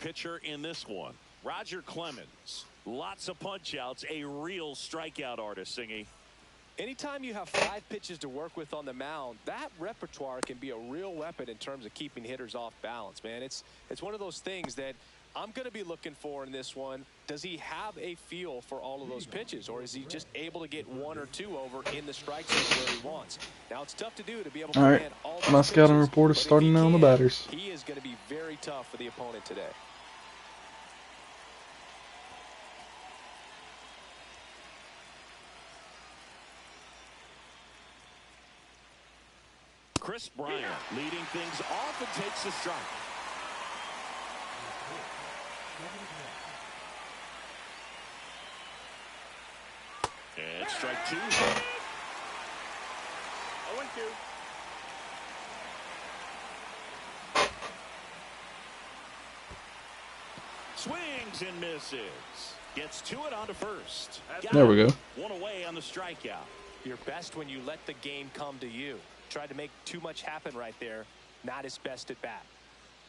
pitcher in this one. Roger Clemens. Lots of punch-outs, a real strikeout artist, Singy. Anytime you have 5 pitches to work with on the mound, that repertoire can be a real weapon in terms of keeping hitters off balance, man. It's one of those things that I'm going to be looking for in this one. Does he have a feel for all of those pitches, or is he just able to get 1 or 2 over in the strike zone where he wants? Now, it's tough to do to be able to command all those my scouting pitches, report is but starting now on the batters. He is going to be very tough for the opponent today. Chris Bryant leading things off and takes a strike. And strike 2. 0-2. Swings and misses. Gets to it onto first. There we go. 1 away on the strikeout. You're best when you let the game come to you. Tried to make too much happen right there. Not his best at bat.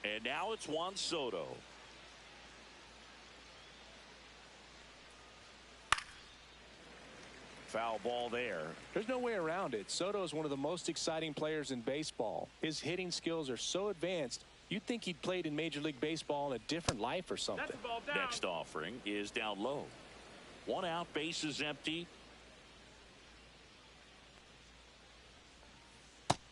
And now it's Juan Soto. Foul ball there. There's no way around it. Soto is one of the most exciting players in baseball. His hitting skills are so advanced, you'd think he'd played in Major League Baseball in a different life or something. Next offering is down low. 1 out, bases empty.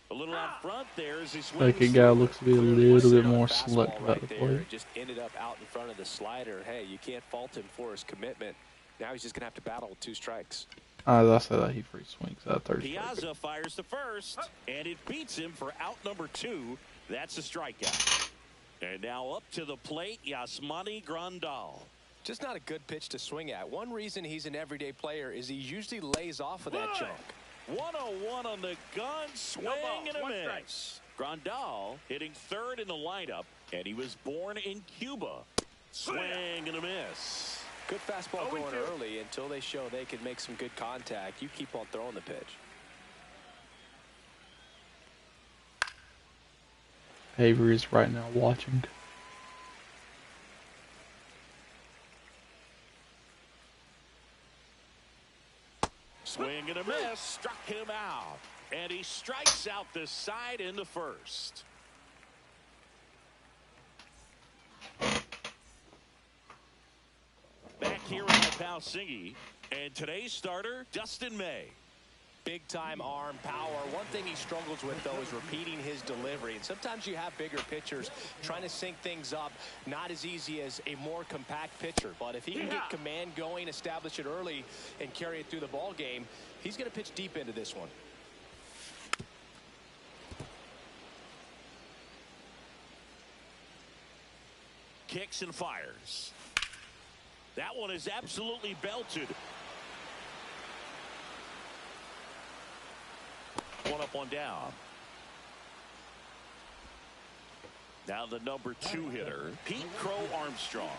A little out front there as he swings. Like a guy looks to be a little bit more select about the play. Just ended up out in front of the slider. Hey, you can't fault him for his commitment. Now he's just going to have to battle with 2 strikes. As I said, he free swings that third. Piazza fires to first, and it beats him for out number 2. That's a strikeout. And now up to the plate, Yasmani Grandal. Just not a good pitch to swing at. One reason he's an everyday player is he usually lays off of that junk. 101 on the gun, swing and a miss. Grandal hitting 3rd in the lineup, and he was born in Cuba. Swing and a miss. Good fastball going early until they show they can make some good contact. You keep on throwing the pitch. Avery is right now watching. Swing and a miss, struck him out. And he strikes out this side in the first. Back here with my pal Singy. And today's starter, Dustin May. Big time arm power. One thing he struggles with, though, is repeating his delivery. And sometimes you have bigger pitchers trying to sync things up. Not as easy as a more compact pitcher. But if he can get command going, establish it early, and carry it through the ball game, he's going to pitch deep into this one. Kicks and fires. That one is absolutely belted. 1 up, 1 down. Now the number 2 hitter, Pete Crow Armstrong.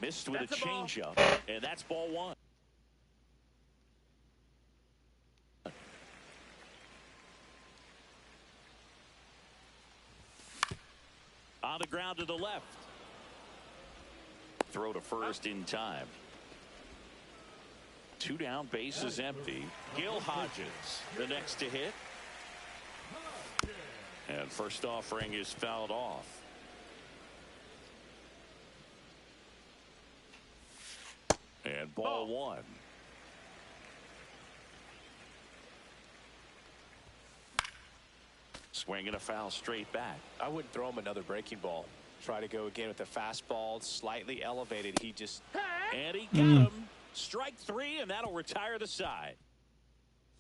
Missed with a changeup, and that's ball 1. On the ground to the left. Throw to first in time. 2 down, bases empty. Gil Hodges, the next to hit. And first offering is fouled off. And ball 1. Swinging a foul straight back. I wouldn't throw him another breaking ball. Try to go again with the fastball, slightly elevated. He just... And he got him. Strike 3, and that'll retire the side.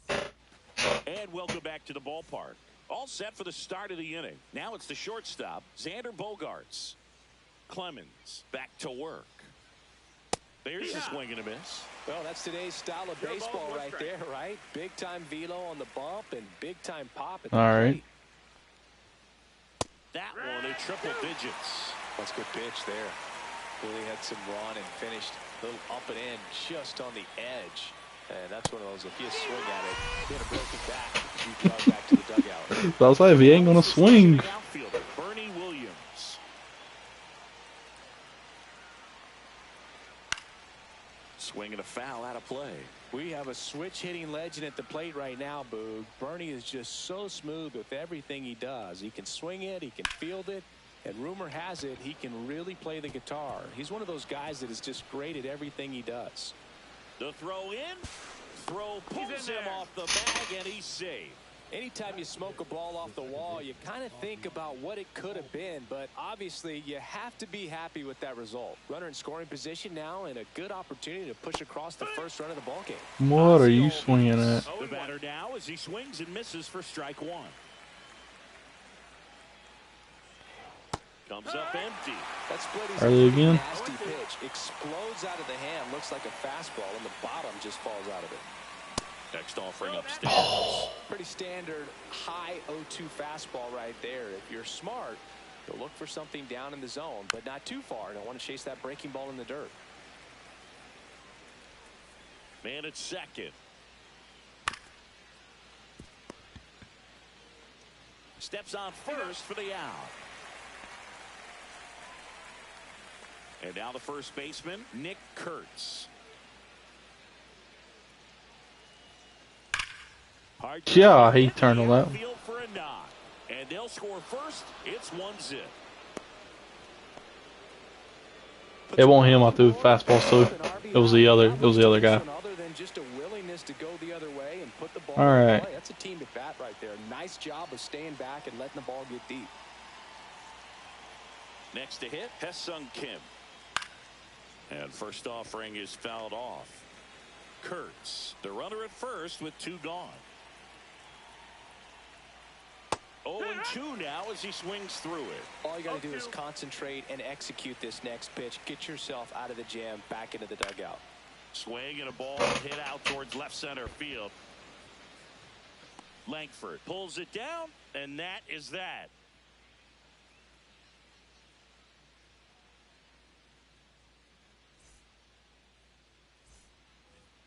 And welcome back to the ballpark. All set for the start of the inning. Now it's the shortstop, Xander Bogaerts. Clemens back to work. There's the swing and a miss. Well, that's today's style of baseball right there, right? Big time velo on the bump and big time pop at the plate. That one in triple digits. That's a good pitch there. Really had some run and finished a little up and in just on the edge. And that's one of those, if you swing at it, get a broken back, you drive back to the dugout. So I was like, if he ain't gonna swing. Outfielder Bernie Williams. Swinging a foul out of play. We have a switch-hitting legend at the plate right now, Boog. Bernie is just so smooth with everything he does. He can swing it, he can field it, and rumor has it he can really play the guitar. He's one of those guys that is just great at everything he does. The throw in. Throw pulls him off the bag, and he's safe. Anytime you smoke a ball off the wall, you kind of think about what it could have been, but obviously you have to be happy with that result. Runner in scoring position now and a good opportunity to push across the first run of the ball game. What are you swinging at? The batter now as he swings and misses for strike one. Comes up empty. That split is Early a again. nasty pitch. Explodes out of the hand. Looks like a fastball, and the bottom just falls out of it. Next offering upstairs. Pretty standard high 0-2 fastball right there. If you're smart, you'll look for something down in the zone, but not too far. Don't want to chase that breaking ball in the dirt. Man at second. Steps on first for the out. And now the first baseman, Nick Kurtz. Yeah, he turned on that. Field for a knock. And they'll score first. It's 1-0. It wasn't him. I threw fastballs too. It was the other guy. Other than just a willingness to go the other way and put the ball All in right. play. That's a team at bat right there. Nice job of staying back and letting the ball get deep. Next to hit, Hesung Kim. And first offering is fouled off. Kurtz, the runner at first with two gone. 0-2 now as he swings through it. All you got to do is concentrate and execute this next pitch. Get yourself out of the jam, back into the dugout. Swing and a ball hit out towards left center field. Langford pulls it down, and that is that.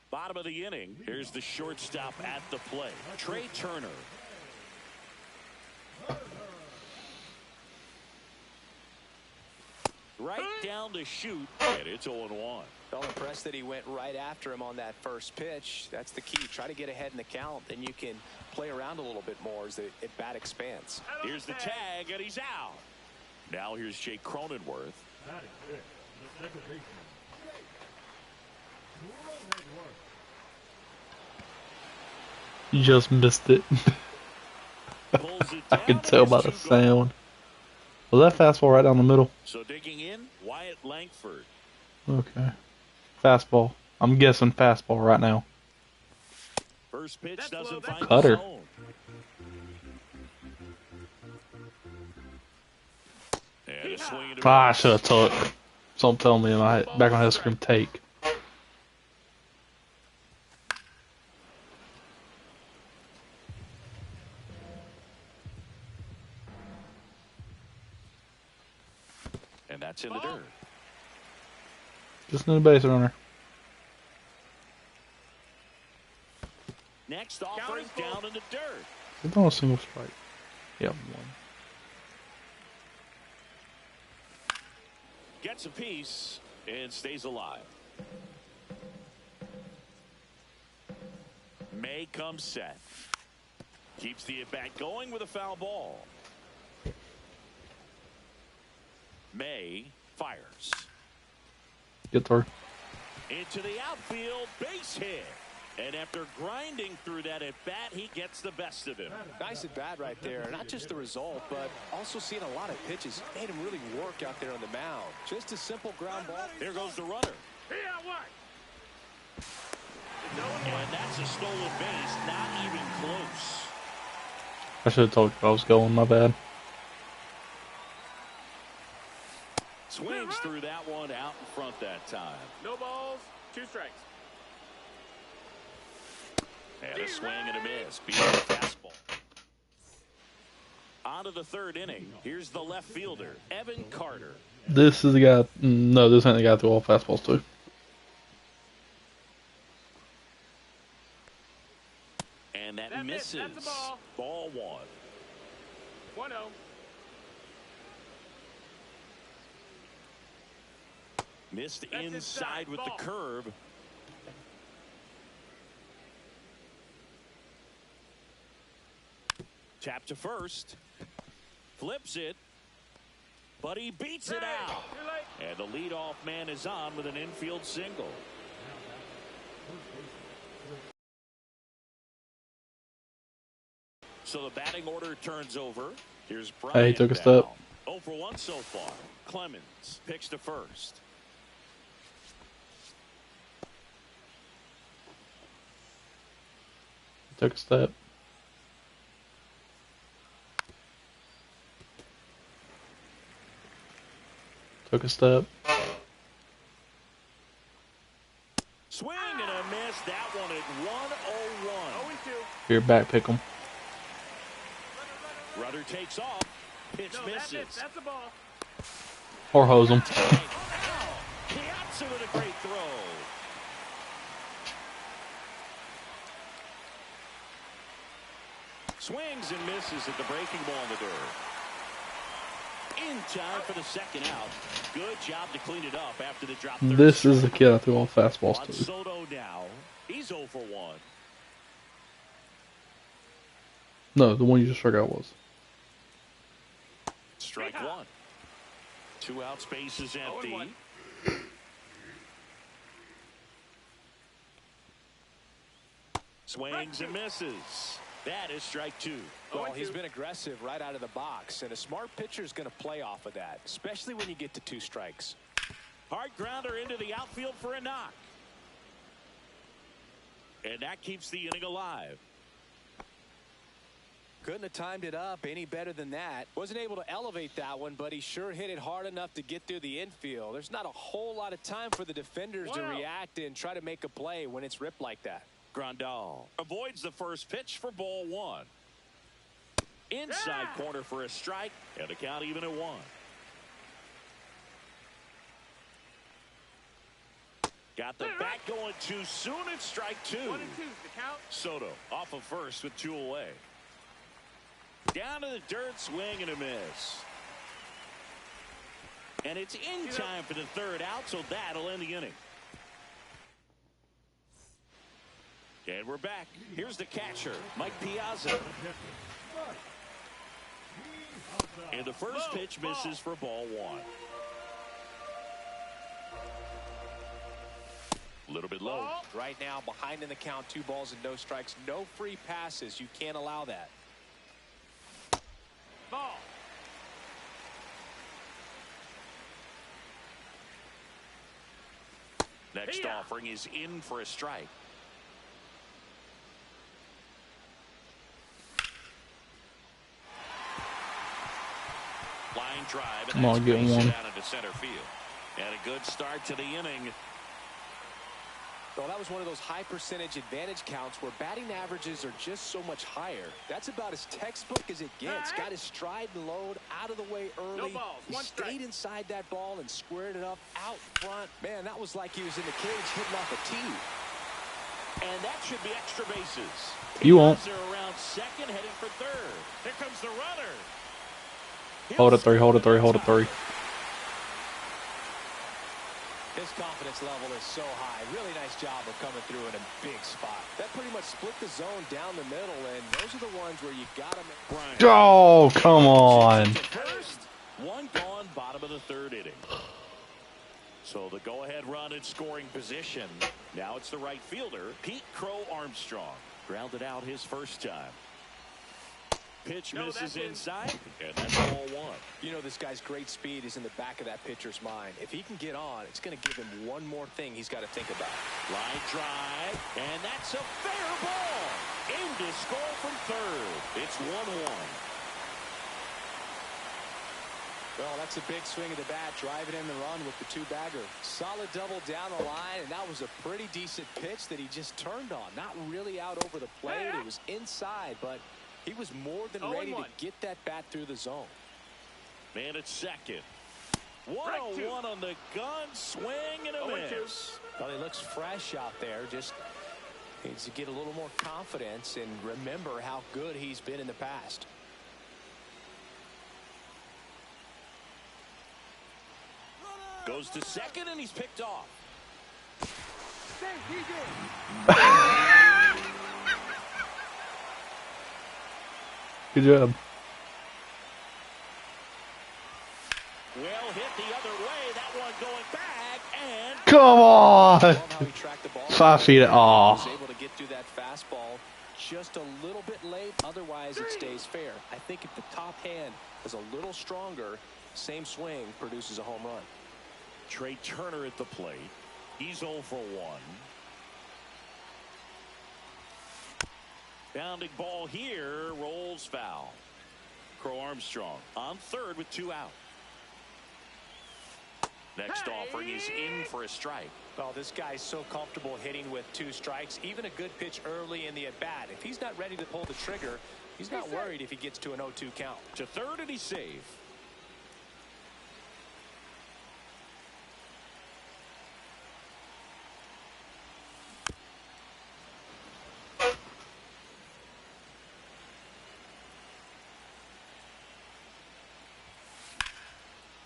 Bottom of the inning. Here's the shortstop at the plate, Trey Turner. Right down to shoot, and it's 0-1. Felt impressed that he went right after him on that first pitch. That's the key. Try to get ahead in the count, then you can play around a little bit more as the at-bat expands. Here's the tag, and he's out. Now here's Jake Cronenworth. You just missed it. I can tell by the sound. Was that fastball right down the middle? So digging in, Wyatt Langford. Okay. Fastball. I'm guessing fastball right now. First pitch doesn't find Cutter. the zone. And a swing and a I miss. should have took. Something telling me in my head, back on head scream take. And that's in the dirt. Just another base runner. Next offering down in the dirt. It's not a single strike. Yep, one. Gets a piece and stays alive. May comes set. Keeps the at-bat going with a foul ball. May fires. Get through. Into the outfield, base hit. And after grinding through that at-bat, he gets the best of him. Nice at-bat right there. Not just the result, but also seeing a lot of pitches. Made him really work out there on the mound. Just a simple ground ball. There goes the runner. And that's a stolen base, not even close. I should have told you I was going, my bad. Swings through that one out in front that time. No balls, 2 strikes. And a swing and a miss. Beat the fastball. On to the third inning. Here's the left fielder, Evan Carter. This is the guy. No, this ain't the guy that threw all fastballs too. And that misses. That's the ball. Ball 1. 1-0. Missed That's inside with ball. the curve. Tap to first. Flips it. But he beats it out. Too late. And the leadoff man is on with an infield single. So the batting order turns over. Here's Brian. Hey, he took a step. 0 for 1 so far. Clemens picks to first. Took a step. Took a step. Swing and a miss. That one at 101. 0-2. Here, back pick him. Rudder takes off. Pitch No, misses. that's a ball. Or hose him. Piazza with a great throw. Swings and misses at the breaking ball in the dirt. In time for the second out. Good job to clean it up after the drop. This is the kid I threw all fastballs Juan to. Soto now. He's 0 for 1. No, the one you just struck out was. Strike one. 2 out, space is empty. 0-1. Swings and misses. That is strike 2. Well, he's 0-2. been aggressive right out of the box, and a smart pitcher is going to play off of that, especially when you get to 2 strikes. Hard grounder into the outfield for a knock. And that keeps the inning alive. Couldn't have timed it up any better than that. Wasn't able to elevate that one, but he sure hit it hard enough to get through the infield. There's not a whole lot of time for the defenders to react and try to make a play when it's ripped like that. Grandal avoids the first pitch for ball 1. Inside corner for a strike, and the count even at 1. Got the bat going too soon. It's strike 2. 1-2 the count. Soto off of first with 2 away. Down to the dirt, swing and a miss. And it's in time for the third out, so that'll end the inning. And we're back. Here's the catcher, Mike Piazza. And the first pitch misses for ball 1. A little bit low. Right now, behind in the count, 2 balls and no strikes, no free passes. You can't allow that. Ball. Next Yeah. offering is in for a strike. Line drive. Come on, get one. Out into center field. And a good start to the inning. Well, that was one of those high percentage advantage counts where batting averages are just so much higher. That's about as textbook as it gets. Got his stride and load out of the way early. No balls, He 1 stayed strike. inside that ball and squared it up out front. Man, that was like he was in the cage hitting off a tee. And that should be extra bases. You won't. They're around second, heading for third. Here comes the runner. Hold it 3, hold it 3, hold it 3. His confidence level is so high. Really nice job of coming through in a big spot. That pretty much split the zone down the middle, and those are the ones where you got to make. Bryant. Oh, come on. First, 1 gone, bottom of the 3rd inning. So the go-ahead run in scoring position. Now it's the right fielder, Pete Crow Armstrong. Grounded out his first time. Pitch No, misses that's in. inside, and that's ball 1. You know, this guy's great speed is in the back of that pitcher's mind. If he can get on, it's going to give him one more thing he's got to think about. Line drive, and that's a fair ball. Aim to score from third. It's 1-1. Well, that's a big swing of the bat, driving in the run with the 2-bagger. Solid double down the line, and that was a pretty decent pitch that he just turned on. Not really out over the plate. It was inside, but he was more than ready to 0-1. get that bat through the zone. Man at second. 1-0-1 on the gun. Swing and a 0-2. miss. Well, he looks fresh out there. Just needs to get a little more confidence and remember how good he's been in the past. Goes to second, and he's picked off. Good job. Well hit the other way. That one going back, and Come on. Love how he tracked the ball. 5 feet. He was Oh. able to get through that fastball just a little bit late. Otherwise, it stays fair. I think if the top hand is a little stronger, same swing produces a home run. Trey Turner at the plate. He's 0 for 1. Bounding ball here, rolls foul. Crow Armstrong on third with 2 out. Next offering is in for a strike. Well, this guy's so comfortable hitting with 2 strikes. Even a good pitch early in the at-bat. If he's not ready to pull the trigger, he's not worried if he gets to an 0-2 count. To third, and he's safe.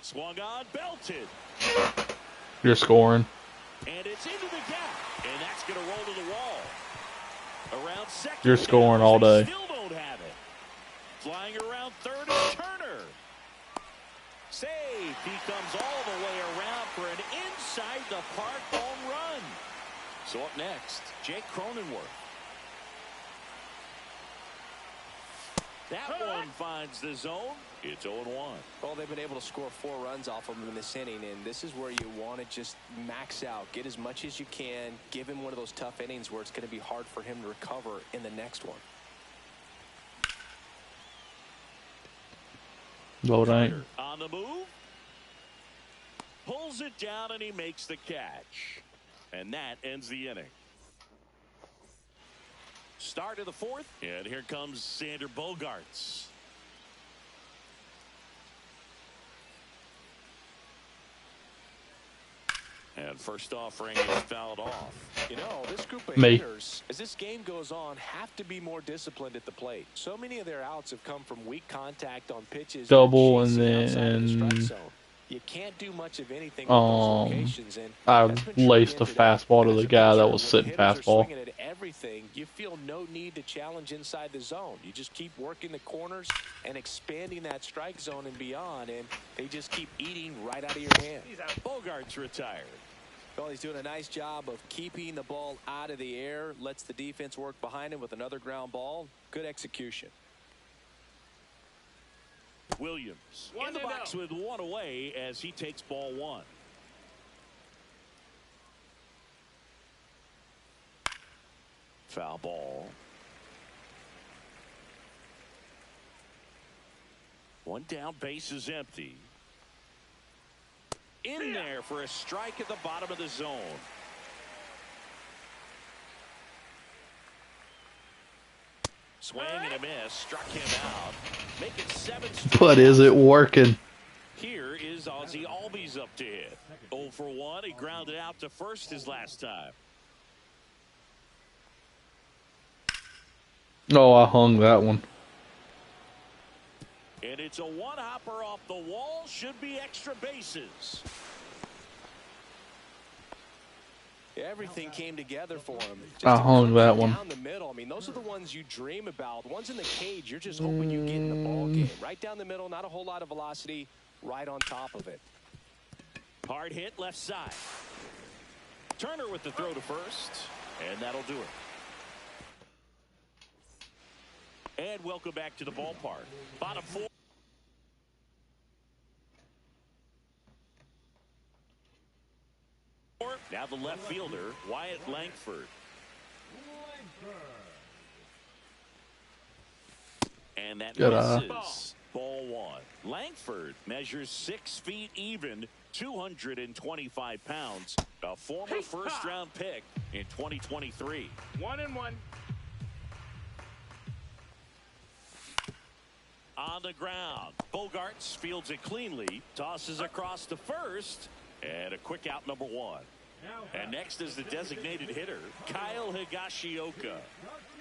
Swung on, belted. You're scoring. And it's into the gap. And that's going to roll to the wall. Around second. You're scoring all day. Still don't have it. Flying around third is Turner. Safe. He comes all the way around for an inside the park home run. So up next, Jake Cronenworth. That one finds the zone. It's 0-1. Well, they've been able to score 4 runs off of him in this inning, and this is where you want to just max out. Get as much as you can. Give him one of those tough innings where it's going to be hard for him to recover in the next one. Low ain't. On the move. Pulls it down, and he makes the catch. And that ends the inning. Start of the 4th, and here comes Xander Bogaerts. And first offering is fouled off. You know, this group of Me. hitters, as this game goes on, have to be more disciplined at the plate. So many of their outs have come from weak contact on pitches. Double chasing and outside of the strike then- zone. You can't do much of anything with those locations, and I that's been laced true a again today. fastball to And the as a guy that pitcher, was when sitting hitters are fastball. swinging at everything, you feel no need to challenge inside the zone. You just keep working the corners and expanding that strike zone and beyond, and they just keep eating right out of your hand. Bogaerts retired. Well, he's doing a nice job of keeping the ball out of the air, lets the defense work behind him with another ground ball. Good execution. Williams in 1-0. the box with 1 away as he takes ball 1. Foul ball. 1 down, base is empty. In there for a strike at the bottom of the zone. Swing and a miss, struck him out. Make it 7 straight. But is it working? Here is Ozzie Albies up to hit. 0 for 1. He grounded out to first his last time. Oh, I hung that one. And it's a one-hopper off the wall. Should be extra bases. Everything came together for him. I to hung come that one. down the middle. I mean, those are the ones you dream about. The ones in the cage, you're just hoping you get in the ball game. Right down the middle, not a whole lot of velocity, right on top of it. Hard hit left side. Turner with the throw to first, and that'll do it. And welcome back to the ballpark. Bottom 4. Now the left fielder, Wyatt Langford. And that Good misses. Ball 1. Langford measures 6 feet even, 225 pounds. A former first-round pick in 2023. 1-1. On the ground, Bogaerts fields it cleanly, tosses across to first, and a quick out number 1. And next is the designated hitter, Kyle Higashioka.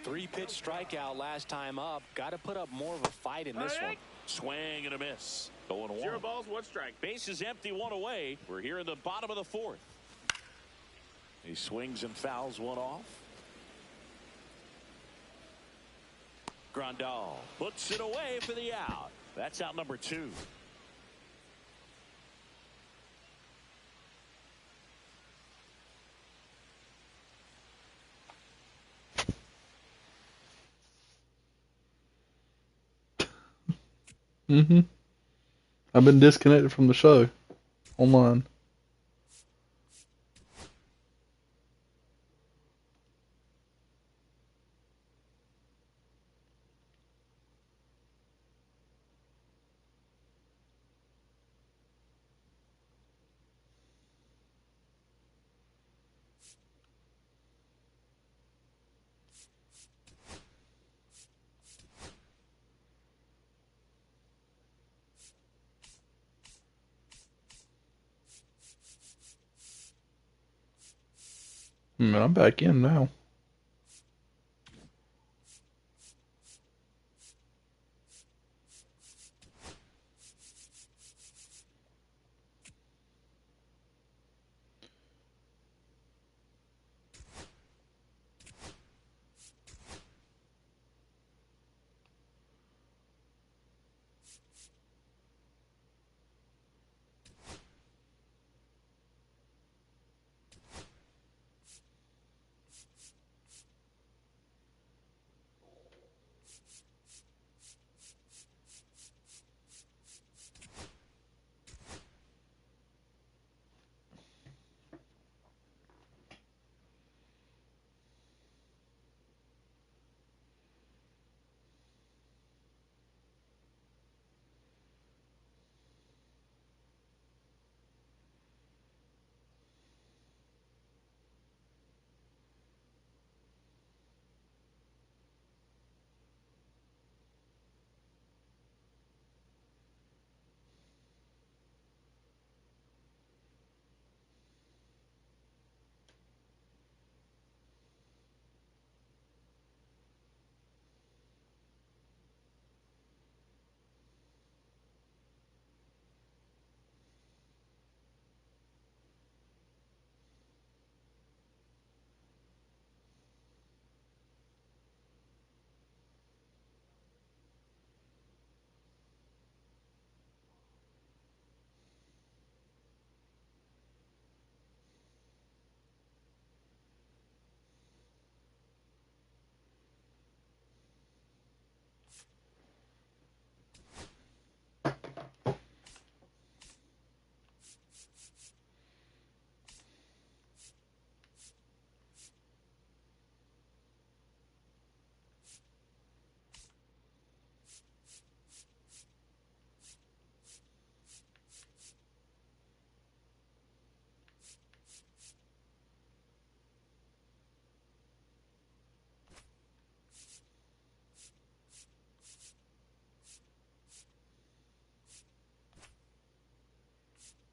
3-pitch strikeout last time up. Got to put up more of a fight in this one. Swing and a miss. 0-1. 0 balls, 1 strike. Base is empty, 1 away. We're here in the bottom of the 4th. He swings and fouls one off. Grandal puts it away for the out. That's out number 2. I've been disconnected from the show online. I'm back in now.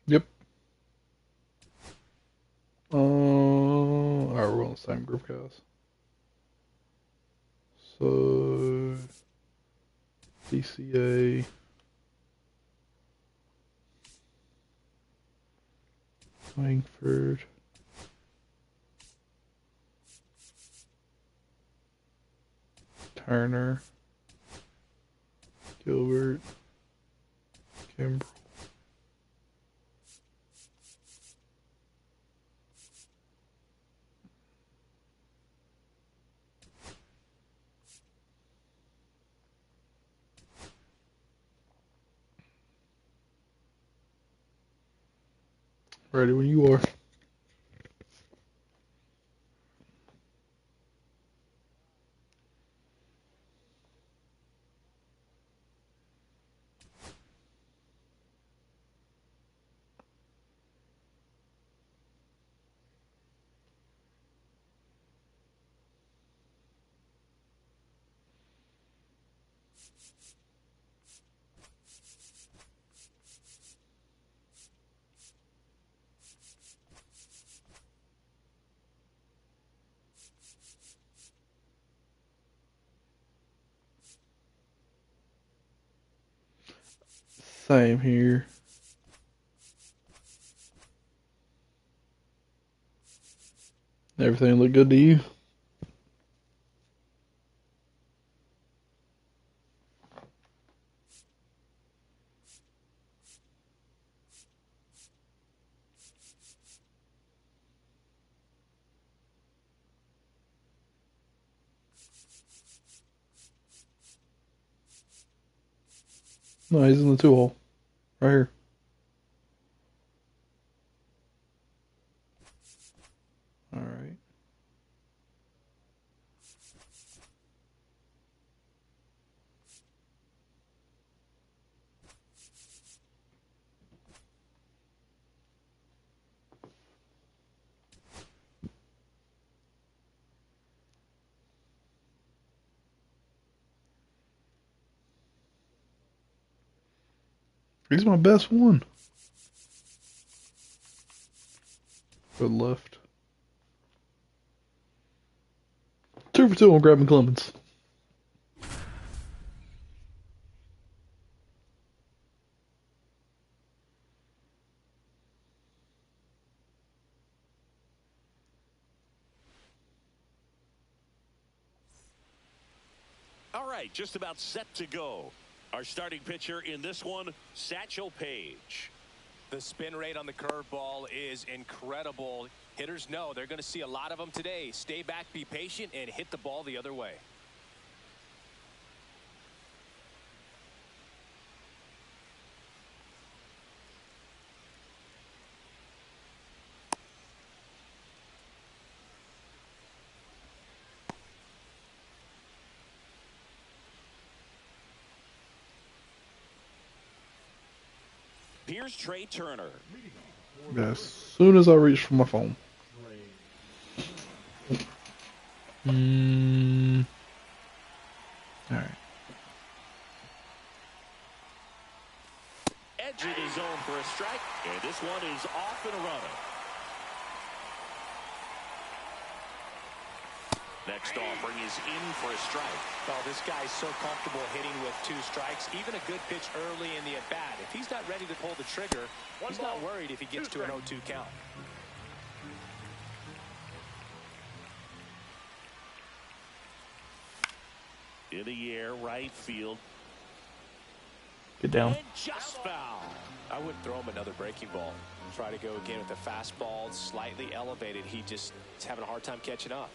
Yep. Alright, we're on the same group, guys. So, DCA. Langford. Turner. Gilbert. Kimbrell. Ready when you are. Same here. Everything look good to you? No, he's in the 2-hole. Right here. Alright. He's my best one. Good left. 2 for 2 on grabbing Clemens. All right, just about set to go. Our starting pitcher in this one, Satchel Paige. The spin rate on the curveball is incredible. Hitters know they're going to see a lot of them today. Stay back, be patient, and hit the ball the other way. Here's Trey Turner. As soon as I reach for my phone. Alright. Edge of the zone for a strike, and this one is off and running. Next offering is in for a strike. Oh, this guy's so comfortable hitting with 2 strikes. Even a good pitch early in the at-bat. If he's not ready to pull the trigger, he's not worried if he gets to an 0-2 count. In the air, right field. Get down. And just foul. I wouldn't throw him another breaking ball. Try to go again with the fastball, slightly elevated. He just is having a hard time catching up.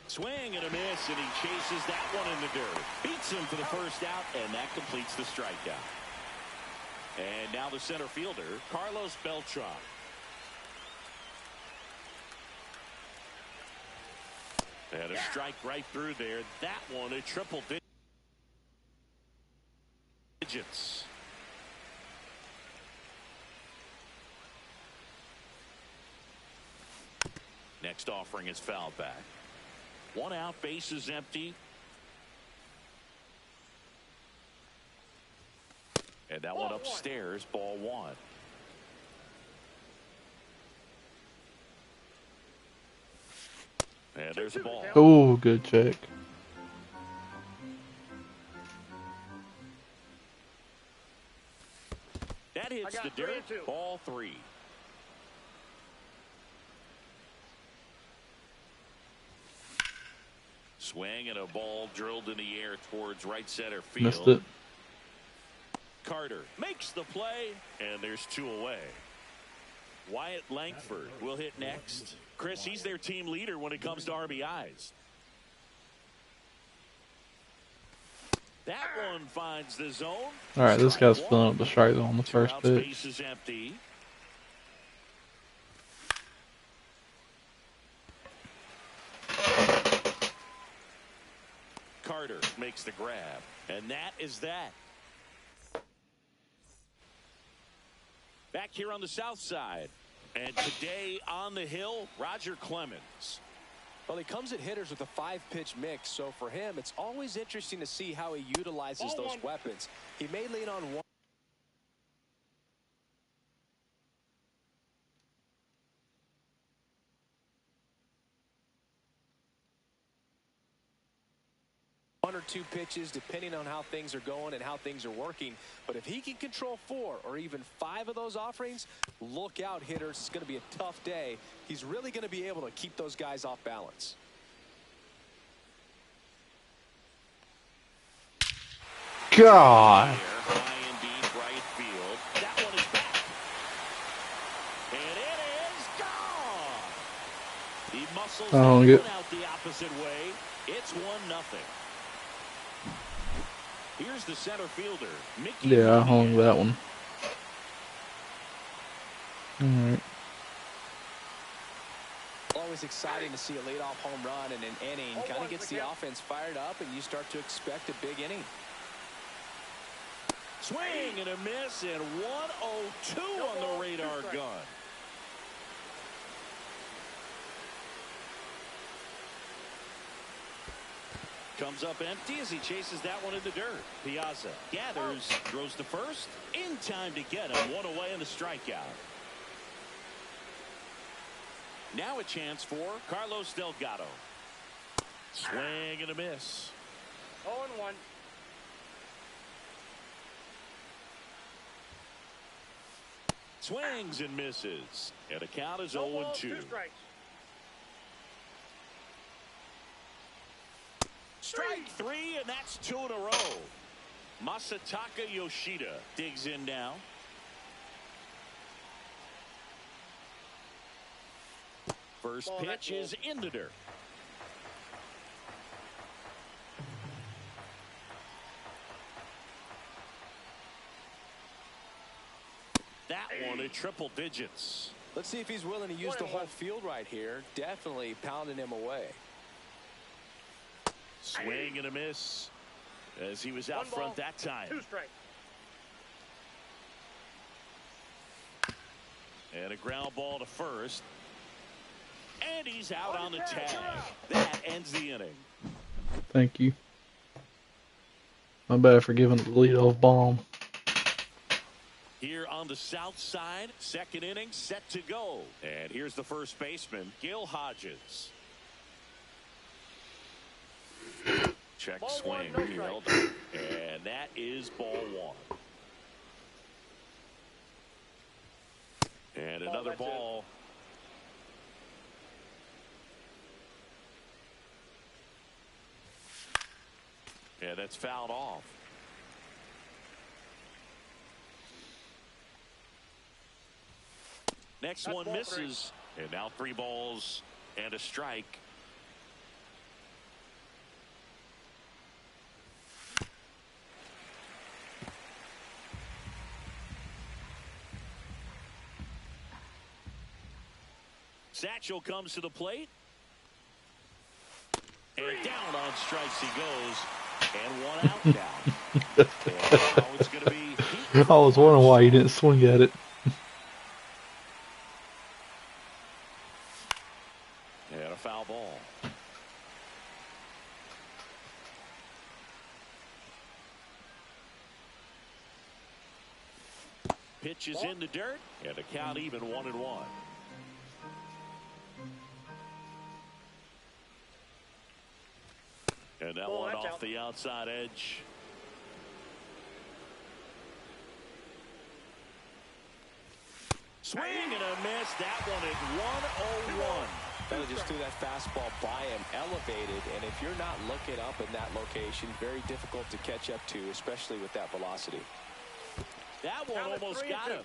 Swing and a miss, and he chases that one in the dirt. Beats him for the first out, and that completes the strikeout. And now the center fielder, Carlos Beltran. And a strike right through there. That one, a triple digits. Next offering is fouled back. 1 out, base is empty. And that one upstairs, ball 1. And there's a ball. Oh, good check. That hits the dirt. Ball 3. Swing and a ball drilled in the air towards right center field. Missed it. Carter makes the play, and there's 2 away. Wyatt Langford will hit next. Chris, he's their team leader when it comes to RBIs. That one finds the zone. All right, this guy's filling up the strike zone on the first pitch. Base is empty. Carter makes the grab, and that is that. Back here on the south side, and today on the hill, Roger Clemens. Well, he comes at hitters with a 5-pitch mix, so for him, it's always interesting to see how he utilizes those weapons. He may lean on one. 1 or 2 pitches, depending on how things are going and how things are working. But if he can control 4 or even 5 of those offerings, look out, hitters. It's going to be a tough day. He's really going to be able to keep those guys off balance. God. High and deep right field. That one is back. And it is gone. He muscles that one out the opposite way. It's 1-0. Here's the center fielder, Mickey. Yeah, I hung that one. All right. Always exciting to see a leadoff home run in an inning. Kind of gets the offense fired up, and you start to expect a big inning. Swing and a miss, and 1-0-2 on the radar gun. Comes up empty as he chases that one in the dirt. Piazza gathers, throws to first. In time to get him. 1 away in the strikeout. Now a chance for Carlos Delgado. Swing and a miss. 0-1. Swings and misses. And the count is No balls, 0-2. 2 strikes. Strike 3, and that's 2 in a row. Masataka Yoshida digs in now. First pitch is in the dirt. That one at triple digits. Let's see if he's willing to use the whole field right here. Definitely pounding him away. Swing and a miss as he was out front that time. 2 strikes. And a ground ball to first. And he's out on the tag. That ends the inning. Thank you. My bad for giving the leadoff bomb. Here on the south side, second inning set to go. And here's the first baseman, Gil Hodges. Check Ball swing. 1, no He strike. held it. And that is ball 1. And another ball. And that's fouled off. Next That's one ball misses. And now 3 balls and a strike. Satchel comes to the plate. And down on strikes he goes. And 1 out now. And now it's going to be Pete I was wondering why you didn't swing at it. and a foul ball. Pitch is in the dirt, and the count even 1-1. And that one off the outside edge. Swing and a miss. That one at 1-0-1. They just threw that fastball by him, elevated, and if you're not looking up in that location, very difficult to catch up to, especially with that velocity. That one almost got him.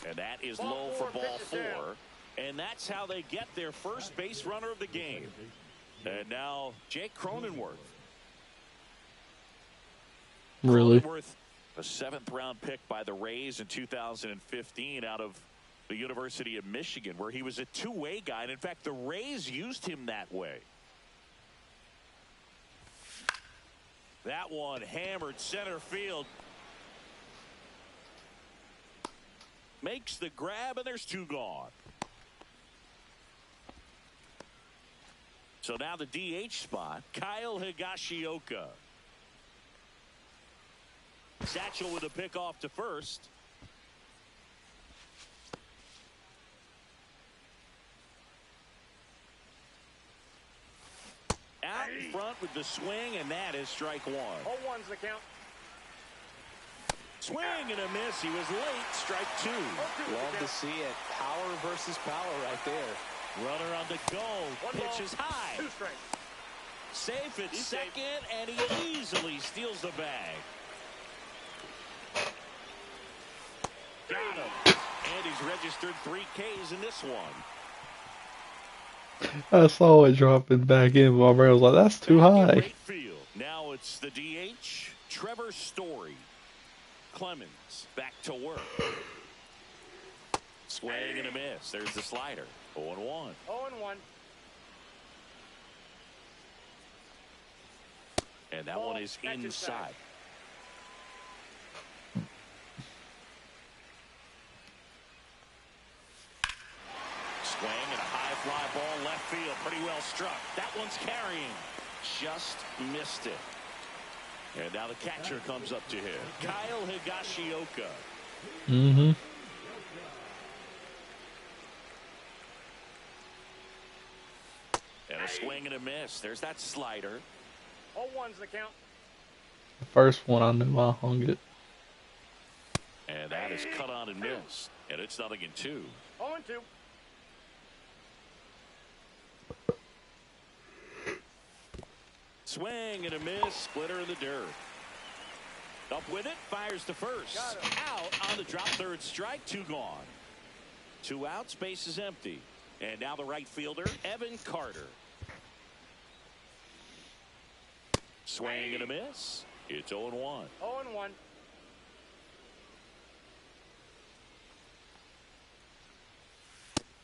And that is low for ball 4. And that's how they get their first base runner of the game. And now Jake Cronenworth. Really? Cronenworth, a 7th round pick by the Rays in 2015 out of the University of Michigan, where he was a two-way guy. And in fact, the Rays used him that way. That one hammered center field. Makes the grab, and there's 2 gone. So now the DH spot, Kyle Higashioka. Satchel with a pick off to first. front with the swing, and that is strike one. 0-1's the count. Swing and a miss. He was late. Strike two. 0-2's Love the to count. see it. Power versus power right there. Runner on the go. One Pitch ball, is high. 2 strikes. Safe at He's safe. second, and he easily steals the bag. Got him. And he's registered 3 Ks in this one. I saw it dropping back in, but my brain was like, that's too Back in high. right field. Now it's the DH, Trevor Story. Clemens back to work. Swing and a miss. There's the slider. 0-1. 0-1. And that Ball, one is catch inside. inside. Swing and a high fly ball left field. Pretty well struck. That one's carrying. Just missed it. And now the catcher comes up to him. Kyle Higashioka. Mm-hmm. And a swing and a miss. There's that slider. 0-1's the count. The first one I knew I hung it. And that is cut on and missed. And it's 0-2. 0-2. Swing and a miss. Splitter in the dirt. Up with it. Fires to first. Got him. Out on the drop. Third strike. 2 gone. 2 outs. Base is empty. And now the right fielder, Evan Carter. Swing and a miss. It's 0-1. 0-1.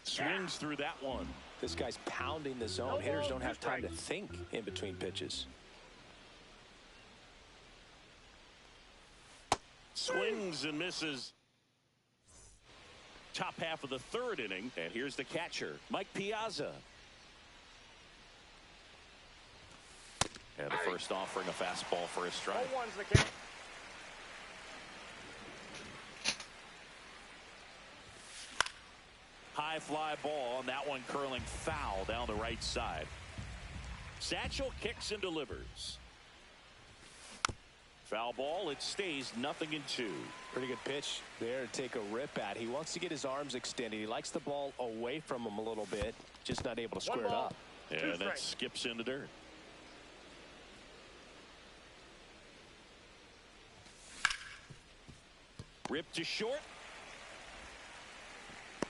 Swings through that one. This guy's pounding the zone. No Hitters ball, don't have 2 time to strikes. think in between pitches. Swings and misses. Top half of the 3rd inning. And here's the catcher, Mike Piazza. And the first offering, a fastball for a strike. 0-1's the count. High fly ball, and that one curling foul down the right side. Satchel kicks and delivers. Foul ball. It stays 0-2. Pretty good pitch there to take a rip at. He wants to get his arms extended. He likes the ball away from him a little bit. Just not able to square it ball. up. And 2 that strikes. skips in the dirt. Ripped to short.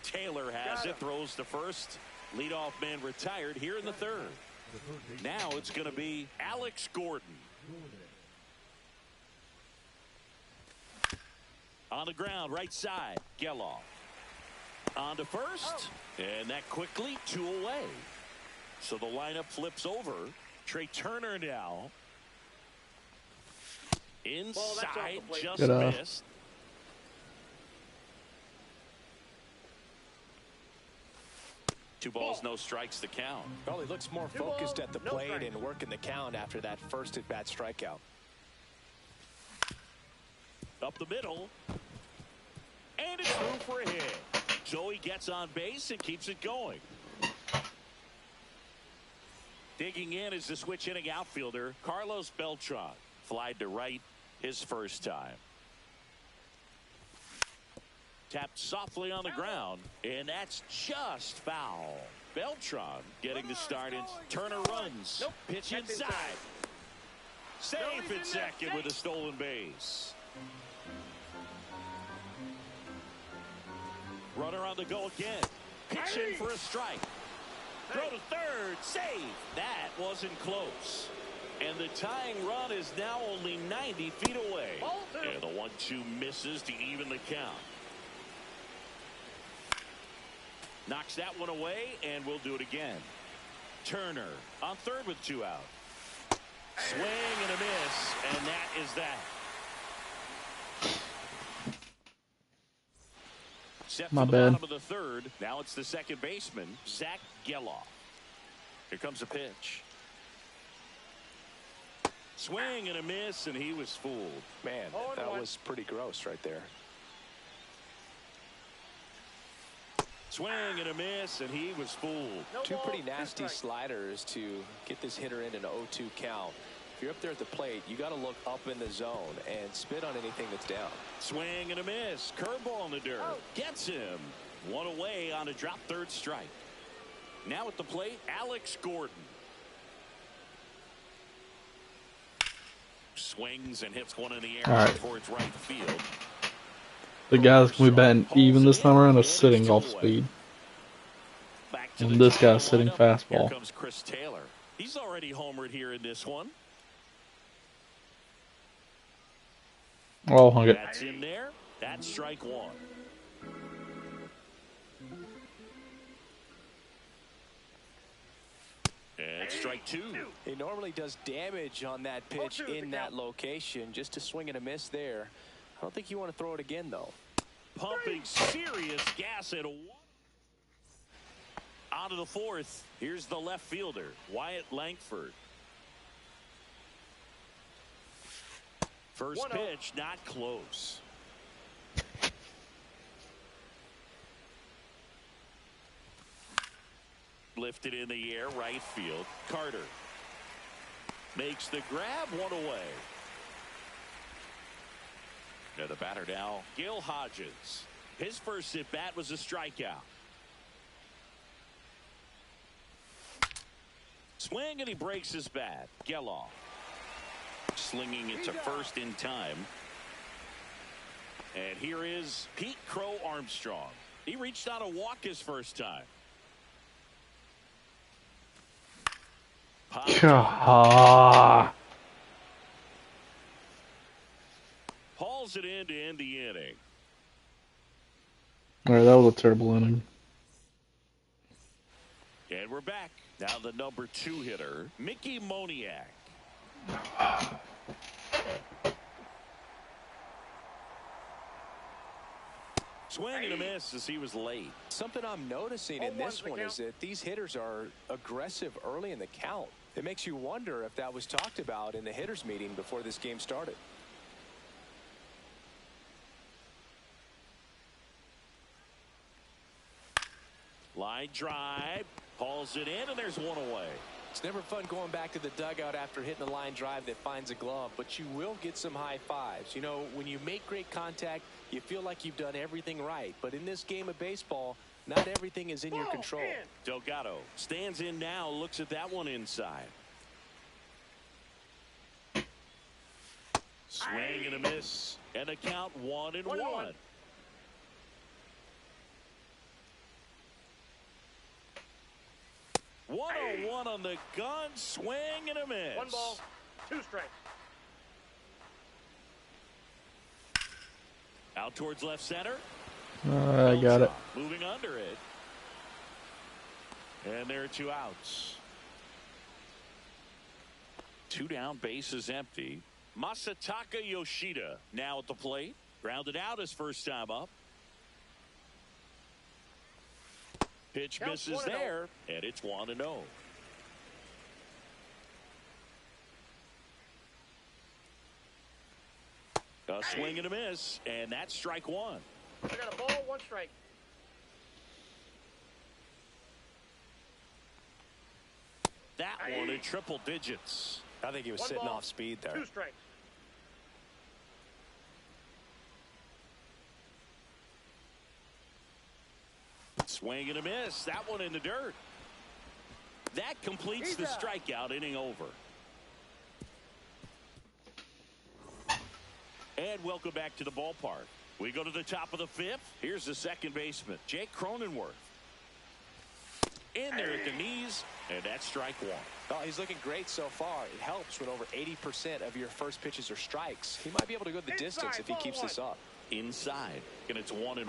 Taylor has Got it. him. Throws to first. Leadoff man retired here in the 3rd. Now it's going to be Alex Gordon. On the ground, right side. Geloff. On to first. And that quickly 2 away. So the lineup flips over. Trey Turner now. that's off Inside, the plate. just Good eye. missed. Two balls, no strikes to count. Well, he looks more 2 focused balls, at the no plate strikes. and working the count after that first at-bat strikeout. Up the middle. And it's through for a hit. Joey gets on base and keeps it going. Digging in is the switch hitting outfielder, Carlos Beltran. Flied to right his first time. Tapped softly on the ground, and that's just foul. Beltran getting the start, and Turner runs. Nope. Pitch That's inside. Safe he's at in there. second with a Safe. stolen base. Runner on the go again. Pitch in for a strike. Throw to third. Save. That wasn't close. And the tying run is now only 90 feet away. Ball 2. And the 1-2 misses to even the count. Knocks that one away, and we'll do it again. Turner on third with 2 out. Swing and a miss, and that is that. Set My for the bad. bottom of the 3rd. Now it's the second baseman, Zach Geloff. Here comes a pitch. Swing and a miss, and he was fooled. Man, 0-1. that was pretty gross right there. Swing and a miss, and he was fooled. No Two ball, pretty 2 nasty strikes. sliders to get this hitter in an 0-2 count. If you're up there at the plate, you got to look up in the zone and spit on anything that's down. Swing and a miss. Curveball in the dirt. Out. Gets him. One away on a drop third strike. Now at the plate, Alex Gordon. Swings and hits one in the air All right. towards right field. The guy's gonna be batting even this time around is sitting off speed. Back to And the this top of guy's the sitting lineup. fastball. Here comes Chris Taylor. He's already homered here in this one. Oh, hung it. That's in there. That's strike one. And strike two. He normally does damage on that pitch in that location. Just a swing and a miss there. I don't think you want to throw it again, though. Pumping serious gas at a one. Out of the fourth. Here's the left fielder, Wyatt Langford. First 1-0. pitch, not close. Lifted in the air, right field. Carter makes the grab, one away. Now the batter now, Gil Hodges. His first at bat was a strikeout. Swing and he breaks his bat. Geloff slinging it to first in time. And here is Pete Crow Armstrong. He reached on a walk his first time. God. Hauls it in to end the inning. Alright, that was a terrible inning. And we're back. Now the number 2 hitter, Mickey Moniak. Swing and a miss as he was late. Something I'm noticing in this one is that these hitters are aggressive early in the count. It makes you wonder if that was talked about in the hitters meeting before this game started. Line drive, hauls it in, and there's one away. It's never fun going back to the dugout after hitting a line drive that finds a glove, but you will get some high fives. You know, when you make great contact, you feel like you've done everything right. But in this game of baseball, not everything is in your control. Delgado stands in now, looks at that one inside. Swing and a miss, and a count 1-1. 1-1 on the gun, swing and a miss. 1 ball, 2 strikes. Out towards left center. I got it. Moving under it. And there are 2 outs. 2 down, bases empty. Masataka Yoshida now at the plate. Grounded out his first time up. Pitch misses there, and it's 1-0. A swing and a miss, and that's strike 1. I got a ball, 1 strike. That one in triple digits. I think he was 1 sitting ball, off speed there. 2 strikes. Swing and a miss. That one in the dirt. That completes the strikeout, inning over. And welcome back to the ballpark. We go to the top of the 5th. Here's the second baseman, Jake Cronenworth. In there at the knees, and that's strike 1. Oh, he's looking great so far. It helps when over 80% of your first pitches are strikes. He might be able to go the distance if he keeps this up. Inside, and it's 1-1.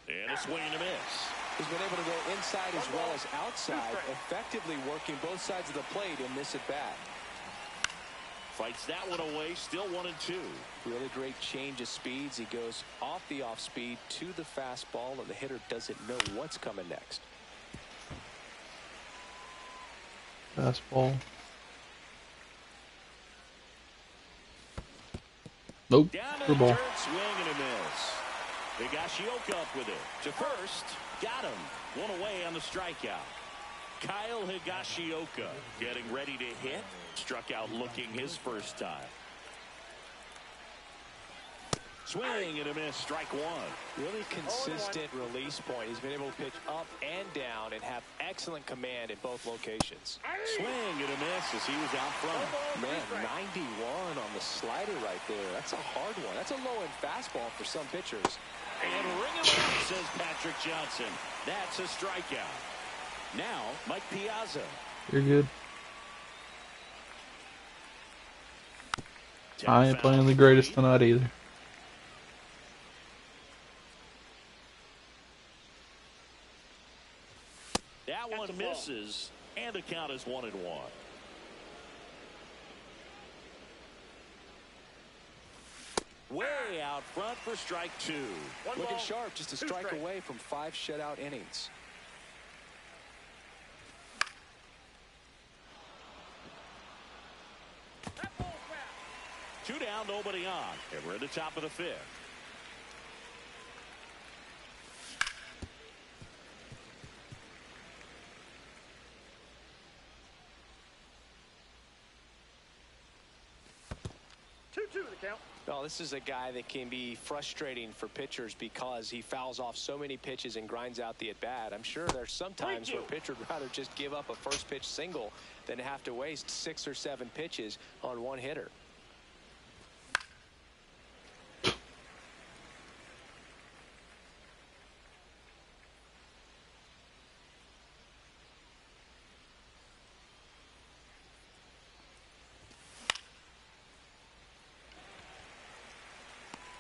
And a swing and a miss. He's been able to go inside as well as outside, effectively working both sides of the plate in this at bat. Fights that one away, still 1-2. Really great change of speeds. He goes off the off speed to the fastball, and the hitter doesn't know what's coming next. Fastball. Nope. Down to For the ball. dirt, swing and a miss. Higashioka up with it. To first. Got him. One away on the strikeout. Kyle Higashioka getting ready to hit. Struck out looking his first time. Swing and a miss. Strike one. Really consistent release point. He's been able to pitch up and down and have excellent command in both locations. Swing and a miss as he was out front. Man, 91 on the slider right there. That's a hard one. That's a low-end fastball for some pitchers. And ring him out, says Patrick Johnson. That's a strikeout. Now, Mike Piazza. You're good. I ain't playing the greatest tonight either. That one misses, and the count is 1-1. Way out front for strike two. Looking sharp, just a strike away from 5 shutout innings. Two down, nobody on. And we're at the top of the fifth. The count. Well, this is a guy that can be frustrating for pitchers because he fouls off so many pitches and grinds out the at-bat. I'm sure there's some times where a pitcher would rather just give up a first pitch single than have to waste 6 or 7 pitches on one hitter.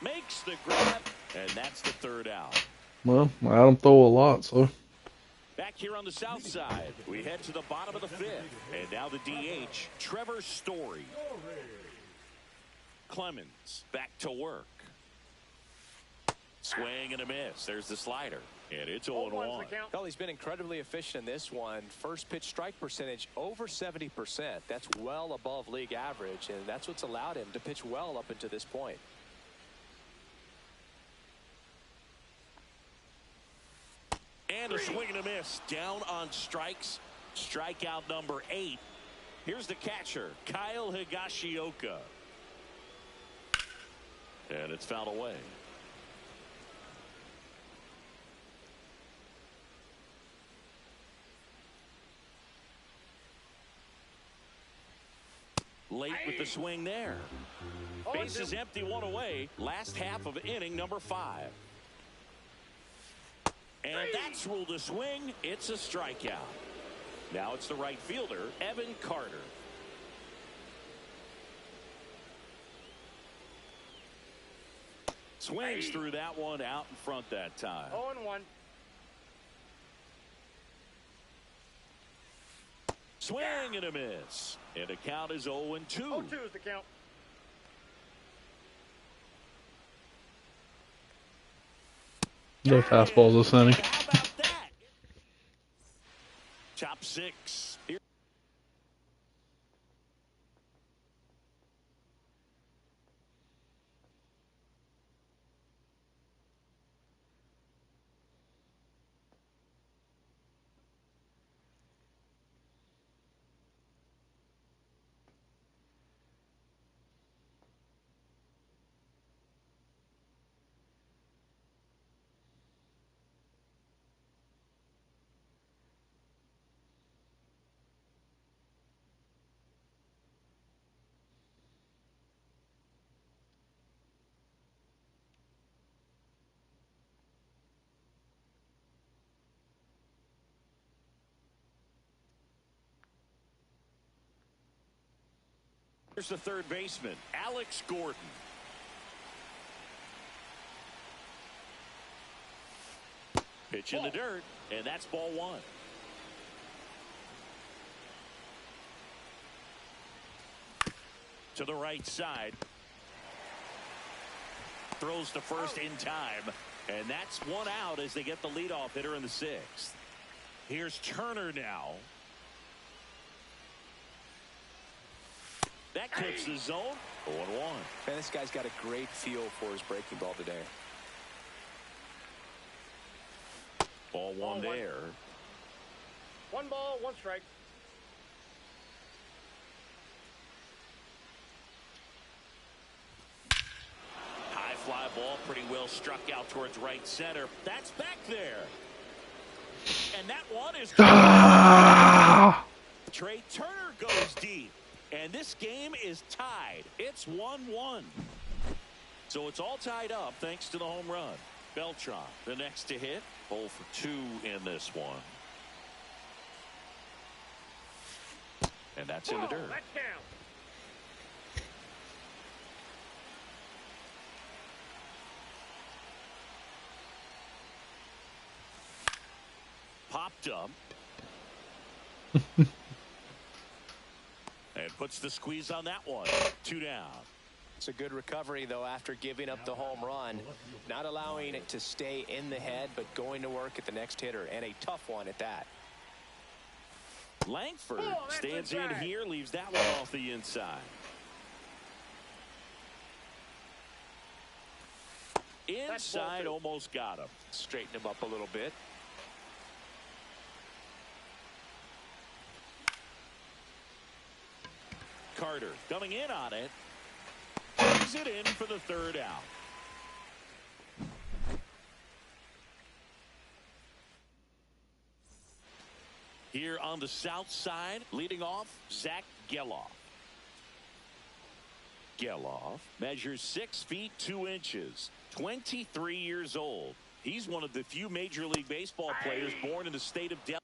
Makes the grab, and that's the third out. Well, Adam throw a lot, so. Back here on the south side, we head to the bottom of the fifth. And now the DH, Trevor Story. Clemens back to work. Swing and a miss. There's the slider. And it's 0-1. Well, he's been incredibly efficient in this one. First pitch strike percentage over 70%. That's well above league average, and that's what's allowed him to pitch well up until this point. And a swing and a miss. Down on strikes. Strikeout number 8. Here's the catcher, Kyle Higashioka. And it's fouled away. Late with the swing there. Bases empty, one away. Last half of inning number 5. And that's ruled a swing. It's a strikeout. Now it's the right fielder, Evan Carter. Swings through that one out in front that time. 0-1. Swing and a miss. And the count is 0-2. 0-2 is the count. No fastballs this inning. How about that? Top 6. Here. Here's the third baseman, Alex Gordon. Pitch in the dirt, and that's ball 1. To the right side. Throws to first in time, and that's 1 out as they get the leadoff hitter in the 6th. Here's Turner now. That clips the zone. 0-1. Man, this guy's got a great feel for his breaking ball today. Ball one there. 1 ball, 1 strike. High fly ball, pretty well struck out towards right center. That's back there. And that one is... Trey Turner goes deep. And this game is tied. It's 1-1. So it's all tied up thanks to the home run. Beltran, the next to hit. 0 for 2 in this one. And that's in the dirt. That's down. Popped up. And puts the squeeze on that one. 2 down. It's a good recovery, though, after giving up the home run. Not allowing it to stay in the head, but going to work at the next hitter. And a tough one at that. Langford stands in here, leaves that one off the inside. Inside, almost got him. Straighten him up a little bit. Carter coming in on it. Brings it in for the 3rd out. Here on the south side, leading off, Zach Geloff. Geloff measures 6 feet 2 inches, 23 years old. He's one of the few Major League Baseball players born in the state of Delaware.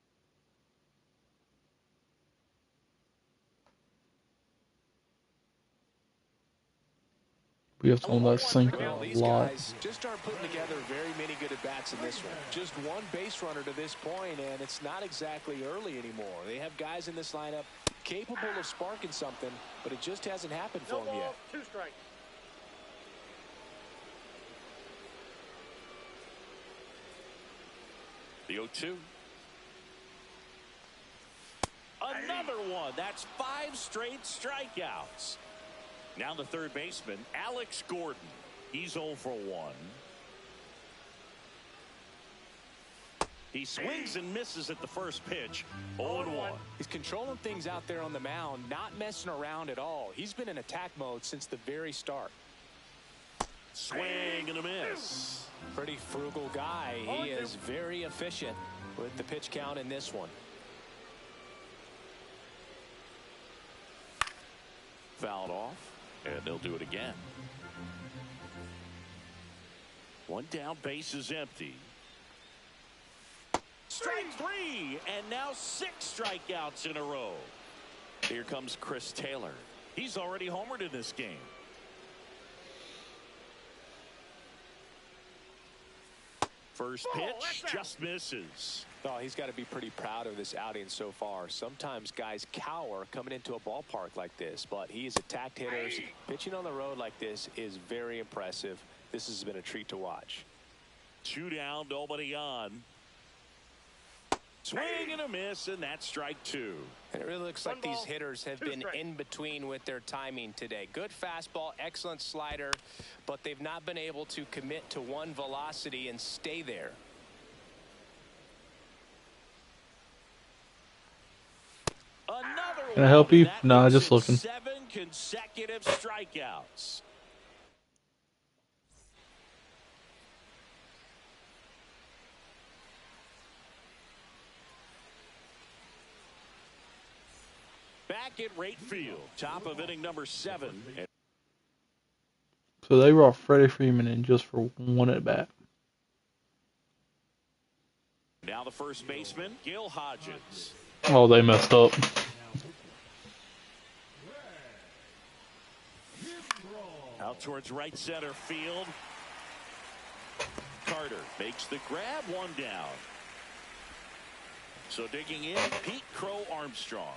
We have to on that sinker a These lot. guys just aren't putting together very many good at-bats in this one. Just one base runner to this point, and it's not exactly early anymore. They have guys in this lineup capable of sparking something, but it just hasn't happened for them yet. 2 strikes. The 0-2. Another one. That's 5 straight strikeouts. Now the third baseman, Alex Gordon. He's 0 for 1. He swings and misses at the first pitch. 0-1. He's controlling things out there on the mound, not messing around at all. He's been in attack mode since the very start. Swing and a miss. Pretty frugal guy. He is very efficient with the pitch count in this one. Fouled off, and they'll do it again. 1 down, base is empty. Strike 3, and now 6 strikeouts in a row. Here comes Chris Taylor. He's already homered in this game. First pitch just misses. Oh, he's got to be pretty proud of this outing so far. Sometimes guys cower coming into a ballpark like this, but he has attacked hitters. Pitching on the road like this is very impressive. This has been a treat to watch. 2 down, nobody on. Swing and a miss, and that's strike 2. And it really looks like these hitters have been in between with their timing today. Good fastball, excellent slider, but they've not been able to commit to one velocity and stay there. Another Can I help you? That No, makes just it looking. 7 consecutive strikeouts. Back at right field, top of inning number 7. So they brought Freddie Freeman in just for 1 at bat. Now the first baseman, Gil Hodges. Oh, they messed up. Out towards right center field. Carter makes the grab, 1 down. So digging in, Pete Crow Armstrong.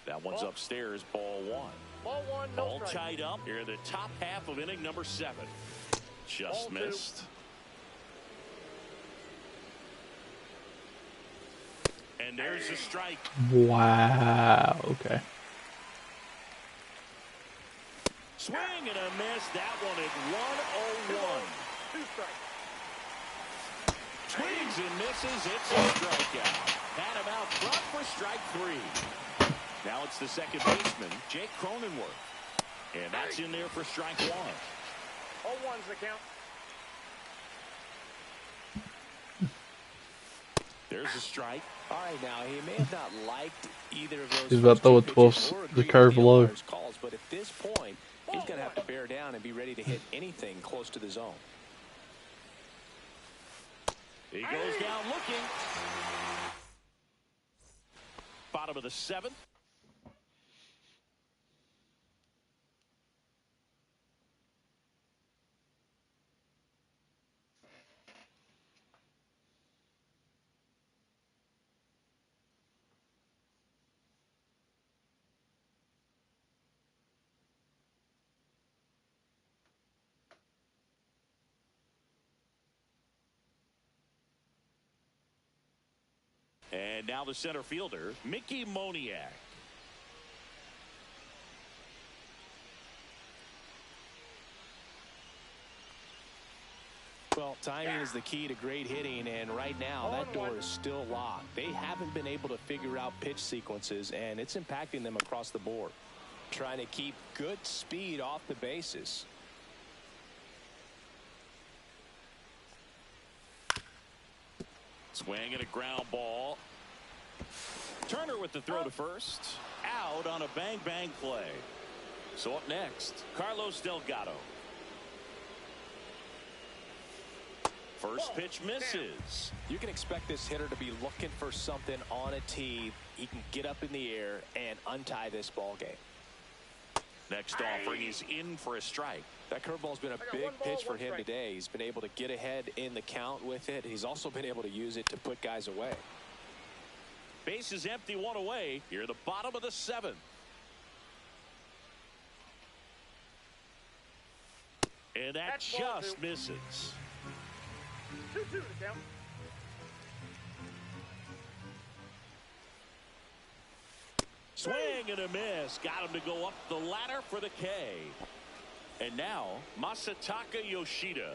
That one's upstairs, ball 1. Ball 1, no All strike. tied up here, the top half of inning number 7. Just Ball 2. missed. And there's a strike. Wow. Okay. Swing and a miss. That one at 101. 2 strikes. Swings and misses. It's a strikeout. Had him out front for strike 3. Now it's the second baseman, Jake Cronenworth. And that's in there for strike 1. 0-1's the count. There's a strike. All right, now he may have not liked either of those. He's about to throw a 12, the curve low. Calls, but at this point, he's going to have to bear down and be ready to hit anything close to the zone. He goes down looking. Bottom of the 7th. And now the center fielder, Mickey Moniak. Well, timing is the key to great hitting, and right now that door is still locked. They haven't been able to figure out pitch sequences, and it's impacting them across the board. Trying to keep good speed off the bases. Swing and a ground ball. Turner with the throw to first. Out on a bang-bang play. So up next, Carlos Delgado. First pitch misses. You can expect this hitter to be looking for something on a tee. He can get up in the air and untie this ball game. Next offering, he's in for a strike. That curveball's been a big pitch for him today. He's been able to get ahead in the count with it. He's also been able to use it to put guys away. Base is empty, 1 away. Here at the bottom of the 7th. And that just misses. 2-2 to count. Swing and a miss. Got him to go up the ladder for the K. And now, Masataka Yoshida.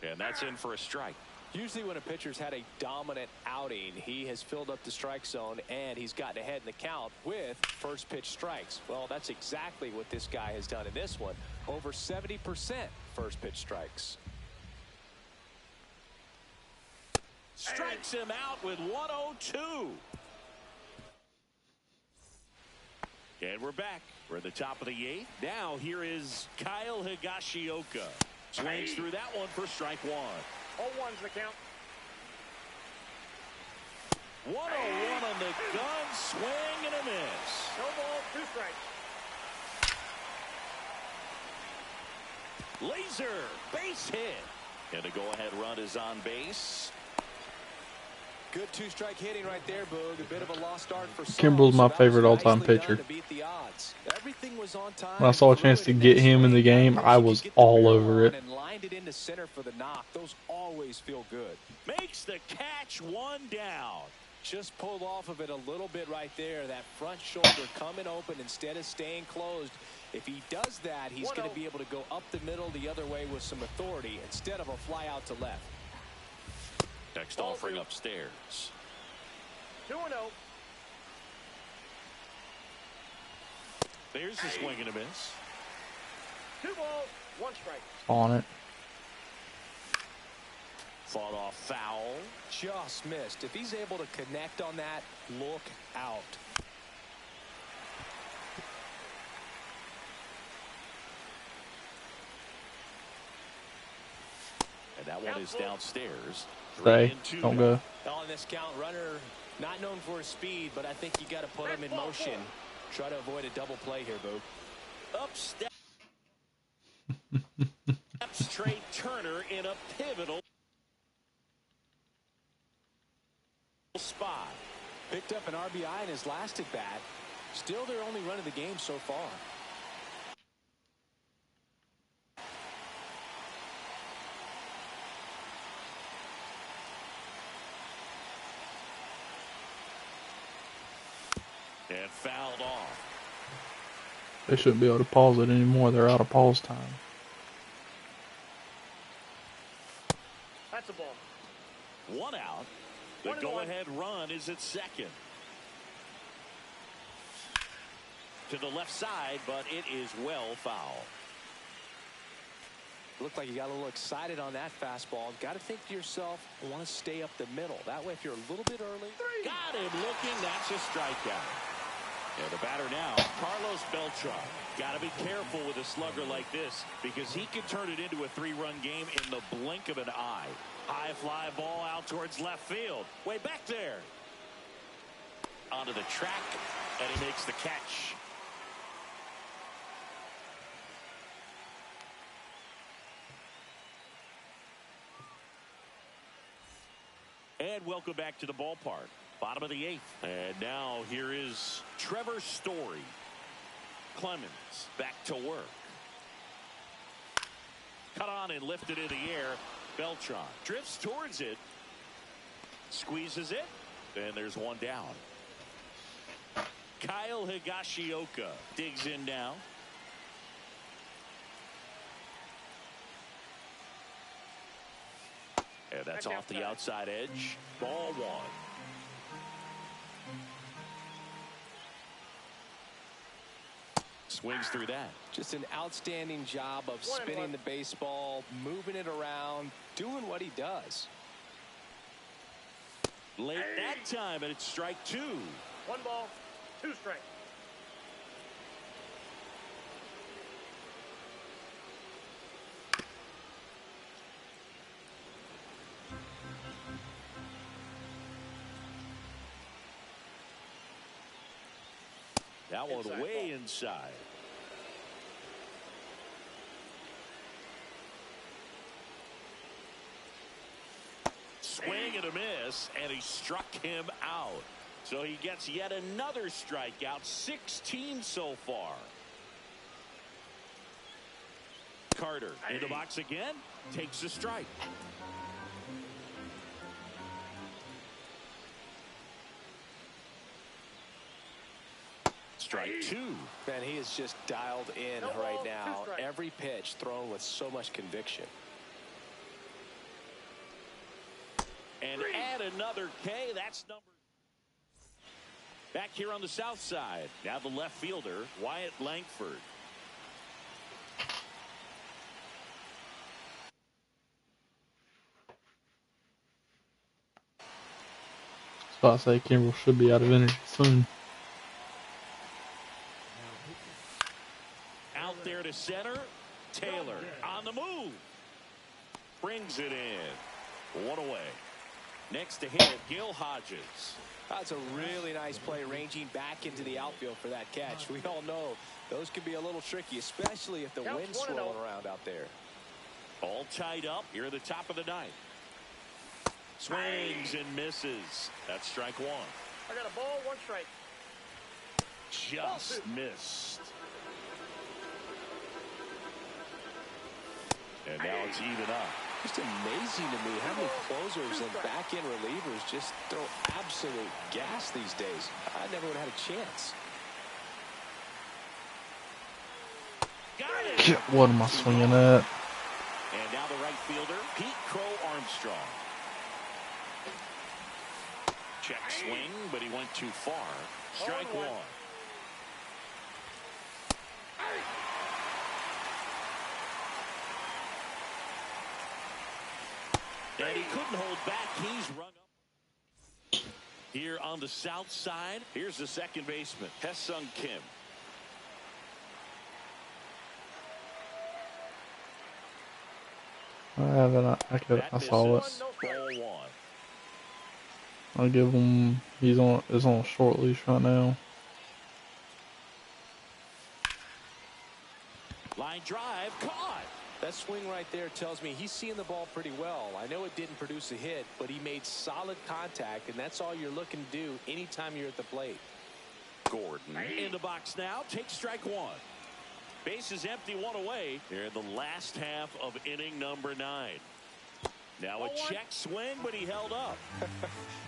And that's in for a strike. Usually when a pitcher's had a dominant outing, he has filled up the strike zone and he's gotten ahead in the count with first pitch strikes. Well, that's exactly what this guy has done in this one. Over 70% first pitch strikes. Strikes him out with 102. And we're back. We're at the top of the 8th. Now here is Kyle Higashioka. Swings through that one for strike 1. 0-1's the count. 101 on the gun. Swing and a miss. No ball, 2 strikes. Laser base hit. And a go-ahead run is on base. Good 2-strike hitting right there, Boog. A bit of a lost start for Kimbrel's my favorite all-time pitcher. When I saw a chance to get him in the game, I was all over it. And lined it into center for the knock. Those always feel good. Makes the catch, 1 down. Just pulled off of it a little bit right there. That front shoulder coming open instead of staying closed. If he does that, he's going to be able to go up the middle the other way with some authority instead of a fly out to left. Next offering upstairs. 2-0. There's the swing and a miss. 2 balls, 1 strike. On it. Fought off foul. Just missed. If he's able to connect on that, look out. And that one is downstairs. Stay. Don't go. On this count, runner not known for his speed, but I think you got to put him in motion. Try to avoid a double play here, Boo. Up steps Trey Turner in a pivotal spot. Picked up an RBI in his last at bat. Still their only run of the game so far. And fouled off. They shouldn't be able to pause it anymore. They're out of pause time. That's a ball. One out. The go-ahead run is at second. To the left side, but it is well foul. Looked like you got a little excited on that fastball. Got to think to yourself, I want to stay up the middle. That way, if you're a little bit early. Got him looking. That's a strikeout. And the batter now, Carlos Beltran. Got to be careful with a slugger like this because he could turn it into a 3-run game in the blink of an eye. High fly ball out towards left field. Way back there. Onto the track, and he makes the catch. And welcome back to the ballpark. Bottom of the 8th. And now here is Trevor Story. Clemens back to work. Cut on and lifted in the air. Beltran drifts towards it. Squeezes it. And there's one down. Kyle Higashioka digs in now. And that's off the outside edge. Ball 1. Swings through that. Just an outstanding job of spinning the baseball, moving it around, doing what he does. Late that time, and it's strike 2. 1 ball, 2 strikes. That one way inside. Swing and a miss, and he struck him out. So he gets yet another strikeout, 16 so far. Carter in the box again, takes a strike. Strike 2. Man, he is just dialed in right now. Every pitch thrown with so much conviction. And add another K. That's number. Back here on the south side. Now the left fielder, Wyatt Langford. So I say Kimbrel should be out of energy soon. Out there to center. Taylor on the move. Brings it in. 1 away. Next to hit, Gil Hodges. That's a really nice play, ranging back into the outfield for that catch. We all know those can be a little tricky, especially if the wind's swirling around out there. All tied up here at the top of the 9th. Swings and misses. That's strike 1. I got a ball, 1 strike. Just missed. And now it's even up. Just amazing to me how many closers and back-end relievers just throw absolute gas these days. I never would have had a chance. Got it. What am I swinging at? And now the right fielder, Pete Crow Armstrong. Check swing, but he went too far. Strike 1. And he couldn't hold back. He's rung up. Here on the south side, here's the second baseman, Haesung Kim. I saw it. Ball 1. I'll give him. He's on a short leash right now. Line drive, caught. That swing right there tells me he's seeing the ball pretty well. I know it didn't produce a hit, but he made solid contact, and that's all you're looking to do anytime you're at the plate. Gordon in the box now, takes strike 1. Base is empty, 1 away. Here in the last half of inning number 9. Now a check swing, but he held up.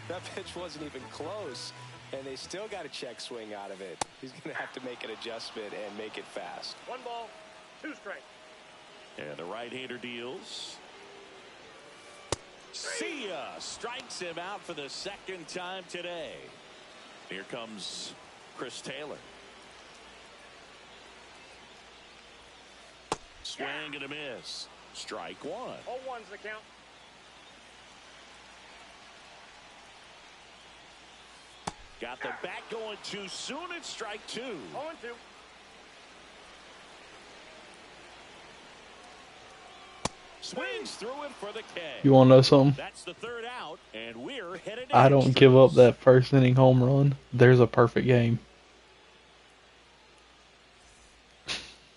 That pitch wasn't even close. And they still got a check swing out of it. He's going to have to make an adjustment and make it fast. 1 ball, 2 strikes. And the right-hander deals. See ya! Strikes him out for the second time today. Here comes Chris Taylor. Swing and a miss. Strike one. 0-1's the count. Got the bat going too soon. It's strike two. 0-2. Swings through it for the K. You want to know something? That's the third out, and we're headed. I don't give up that first inning home run. There's a perfect game.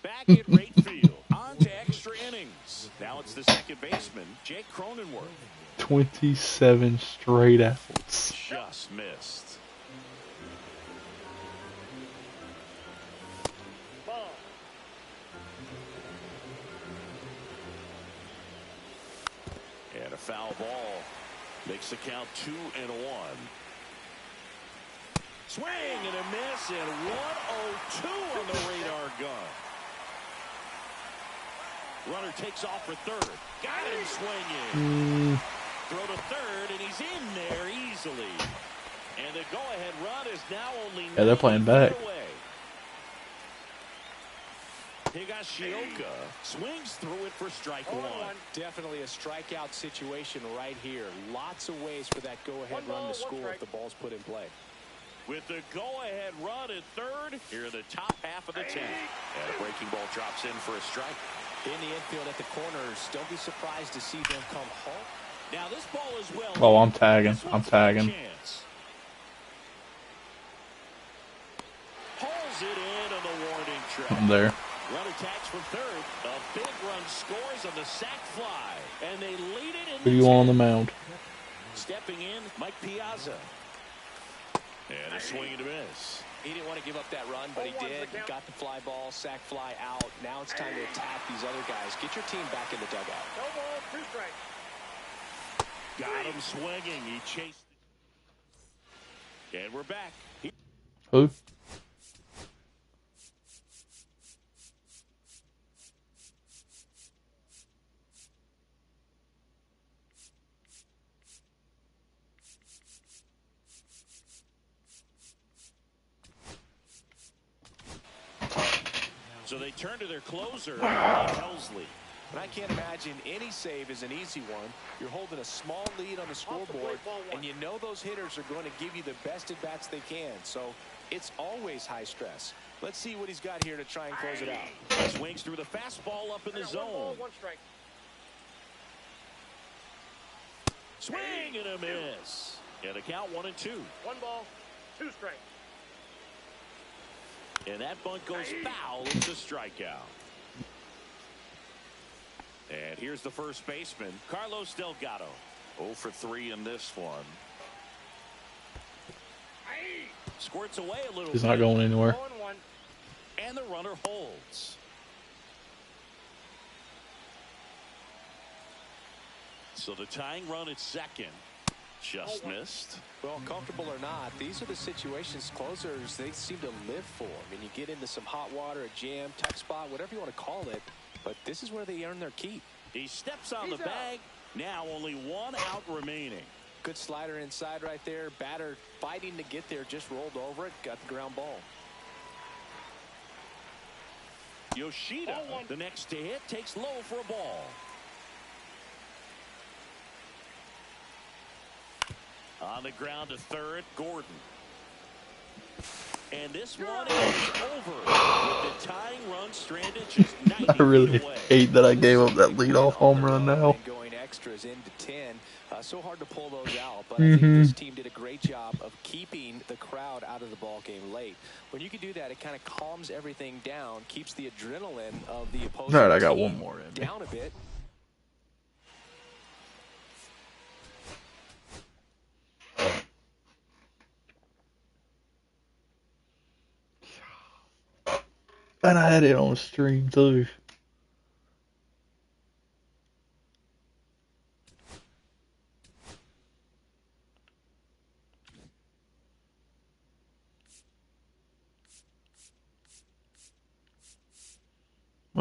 Back at right field. On to extra innings. Now it's the second baseman, Jake Cronenworth. 27 straight outs. Just missed. Ball. And a foul ball. Makes the count 2-1. Swing and a miss, and 1-0-2 on the radar gun. Runner takes off for third. Got him swinging. Throw to third, and he's in there easily. And the go-ahead run is now only Yeah, they're playing 9 back. feet away. Higashioka swings through it for strike 0-1. one. Definitely a strikeout situation right here. Lots of ways for that go-ahead 1 ball, run to 1 score strike. if the ball's put in play. With the go-ahead run at third, here in the top half of the 10th. And a breaking ball drops in for a strike. In the infield at the corners, don't be surprised to see them come home. Now this ball is well. Oh, I'm tagging. This I'm one's got a tagging. chance. Pulls it in on the warning track. I'm there. Runner tags from third. A big run scores on the sac fly. And they lead it in Who do you want on the mound? Stepping in, Mike Piazza. And a swing and a miss. He didn't want to give up that run, but he 0-1's the did. count. Got the fly ball, sac fly out. Now it's time to attack these other guys. Get your team back in the dugout. No ball, 2 strikes. Got him swinging. He chased. And we're back. Who? So they turn to their closer, Helsley. But I can't imagine any save is an easy one. You're holding a small lead on the scoreboard, ball 1. and you know those hitters are going to give you the best at-bats they can. So it's always high stress. Let's see what he's got here to try and close it out. Swings through the fastball up in the I got 1 ball, zone. 1 strike. Swing and a miss. And a count 1-2. 1 ball, 2 strikes. And that bunt goes foul. It's a strikeout. And here's the first baseman, Carlos Delgado. 0 for 3 in this one. Squirts away a little He's bit. not going anywhere. 0-1. And the runner holds. So the tying run at second just missed. Well, comfortable or not, these are the situations closers they seem to live for. I mean, you get into some hot water, a jam, tough spot, whatever you want to call it, but this is where they earn their keep. He steps on He's the out. bag. Now only 1 out remaining. Good slider inside right there. Batter fighting to get there, just rolled over it, got the ground ball. Yoshida, 0-1. the next to hit, takes low for a ball. On the ground to third, Gordon. And this one is over with the tying run stranded just 90 I really feet away. hate that I gave up that leadoff home run now. And going extras into 10. So hard to pull those out, but I think this team did a great job of keeping the crowd out of the ball game late. When you can do that, it kind of calms everything down, keeps the adrenaline of the opposing All right, I got team one more in me. down a bit. And I had it on stream too.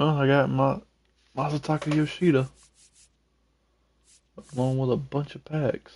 Well, I got my Masataka Yoshida along with a bunch of packs.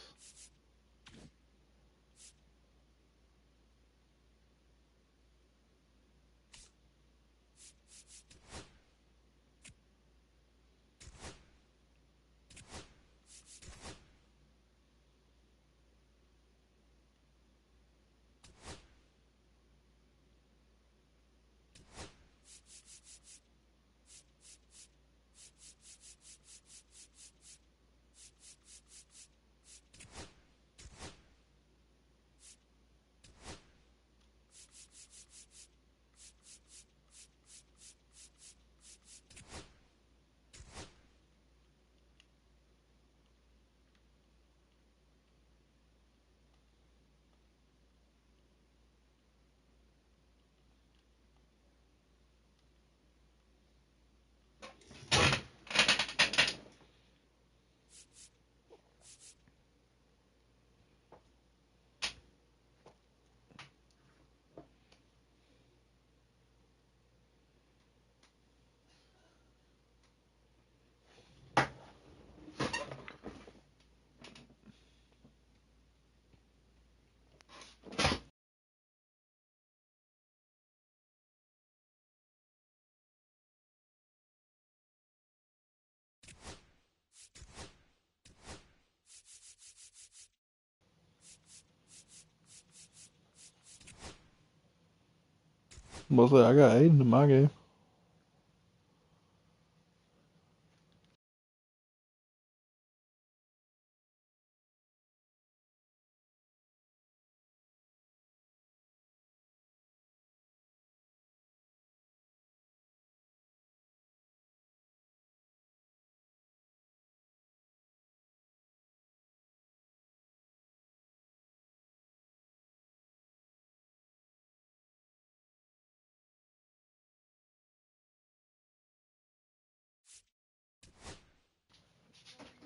Mostly, I got Aiden in my game.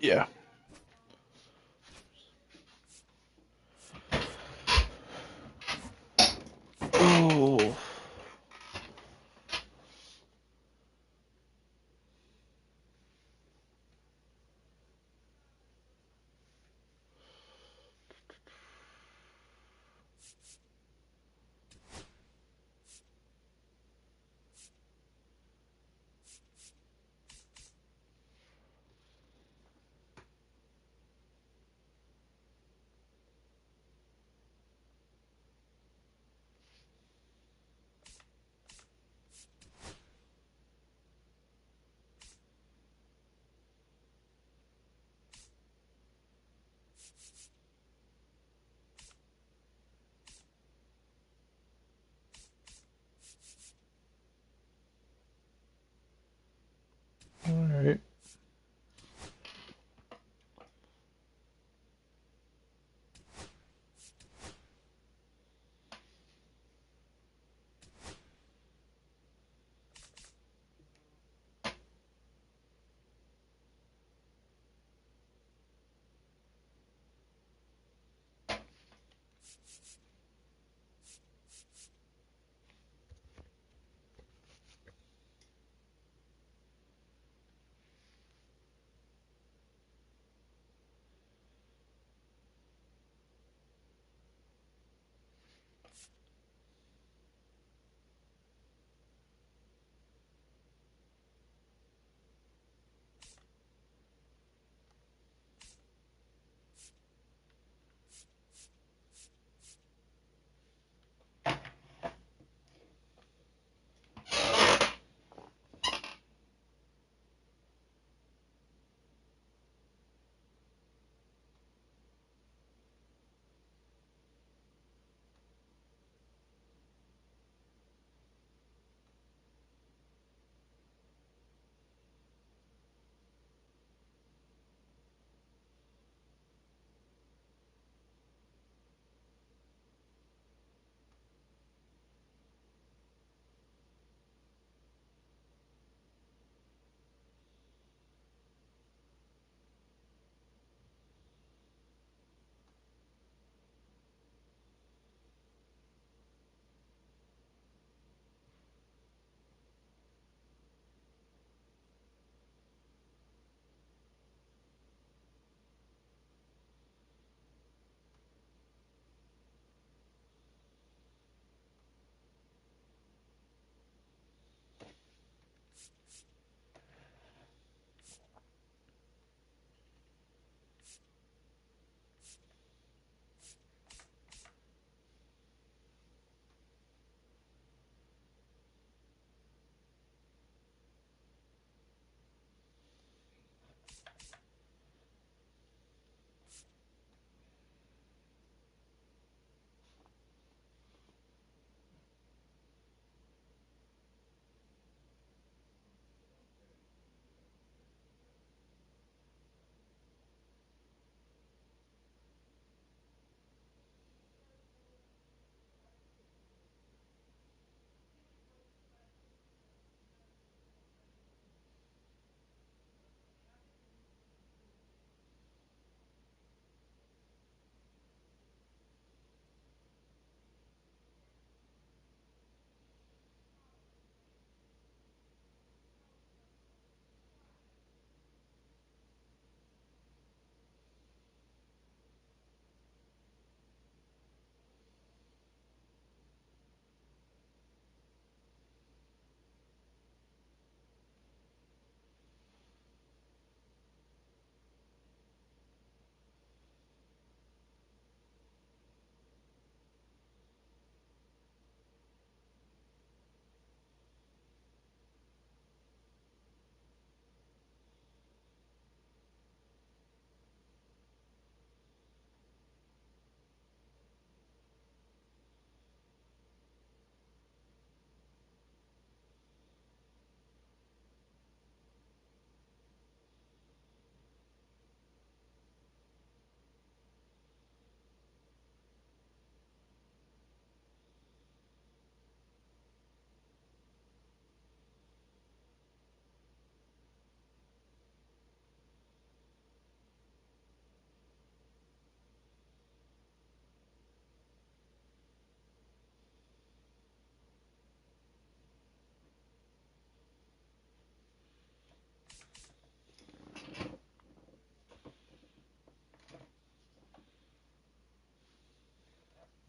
Yeah. Oh.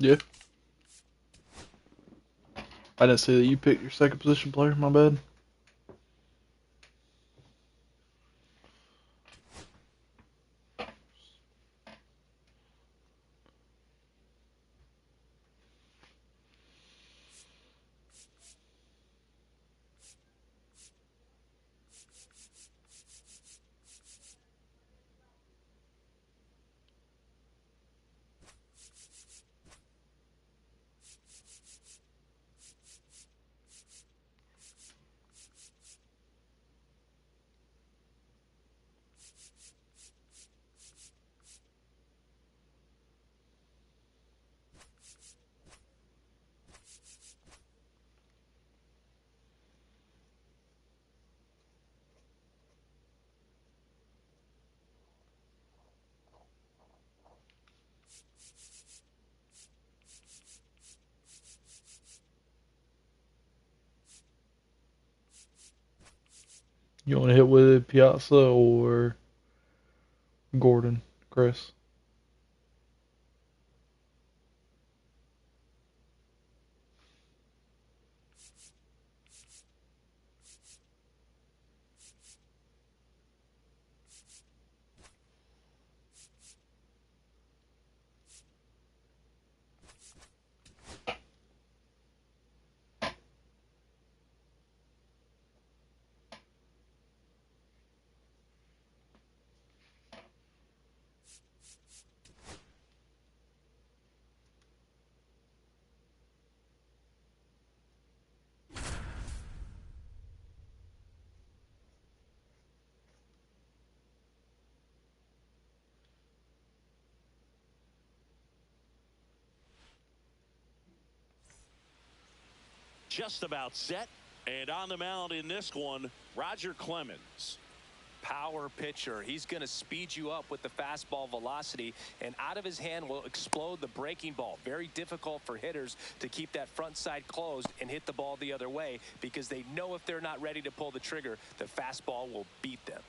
Yeah. I didn't see that you picked your second position player. My bad. You want to hit with Piazza or Gordon, Chris? Just about set. And on the mound in this one, Roger Clemens. Power pitcher. He's going to speed you up with the fastball velocity, and out of his hand will explode the breaking ball. Very difficult for hitters to keep that front side closed and hit the ball the other way, because they know if they're not ready to pull the trigger, the fastball will beat them.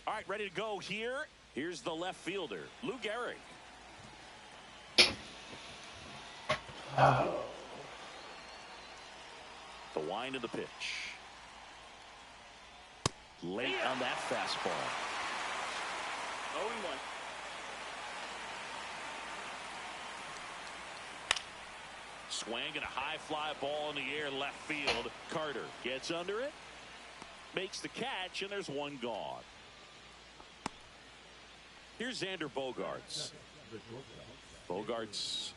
All right, ready to go here. Here's the left fielder, Lou Gehrig. The wind of the pitch. Late on that fastball. 0-1. Swing and a high fly ball in the air left field. Carter gets under it, makes the catch, and there's one gone. Here's Xander Bogaerts. Bogaerts,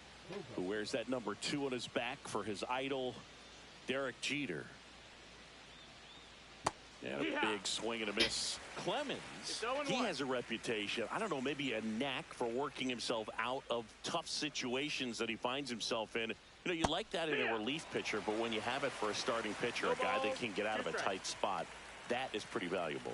who wears that number 2 on his back for his idol, Derek Jeter. And a big swing and a miss. Clemens, he has a reputation, I don't know, maybe a knack for working himself out of tough situations that he finds himself in. You know, you like that in a relief pitcher, but when you have it for a starting pitcher, a guy that can get out of a tight spot, that is pretty valuable.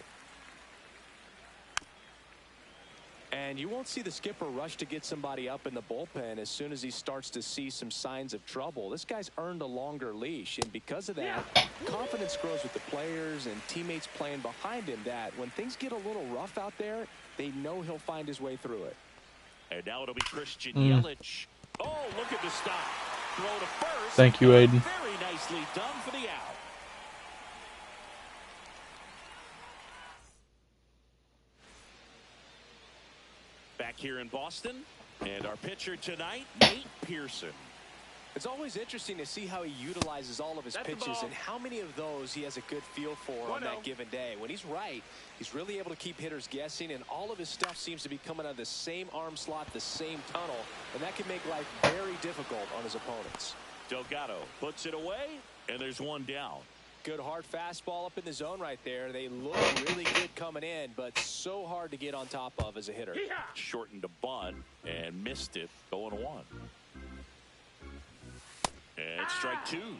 And you won't see the skipper rush to get somebody up in the bullpen as soon as he starts to see some signs of trouble. This guy's earned a longer leash, and because of that, confidence grows with the players and teammates playing behind him, that when things get a little rough out there, they know he'll find his way through it. And now it'll be Christian Yelich. Oh, look at the stop. Throw to first. Thank you, Aiden. Very nicely done for the out. Back here in Boston, and our pitcher tonight, Nate Pearson. It's always interesting to see how he utilizes all of his pitches and how many of those he has a good feel for on that given day. When he's right, he's really able to keep hitters guessing, and all of his stuff seems to be coming out of the same arm slot, the same tunnel, and that can make life very difficult on his opponents. Delgado puts it away, and there's one down. Good hard fastball up in the zone right there. They look really good coming in, but so hard to get on top of as a hitter. Shortened a bunt and missed it, going 1. And strike two.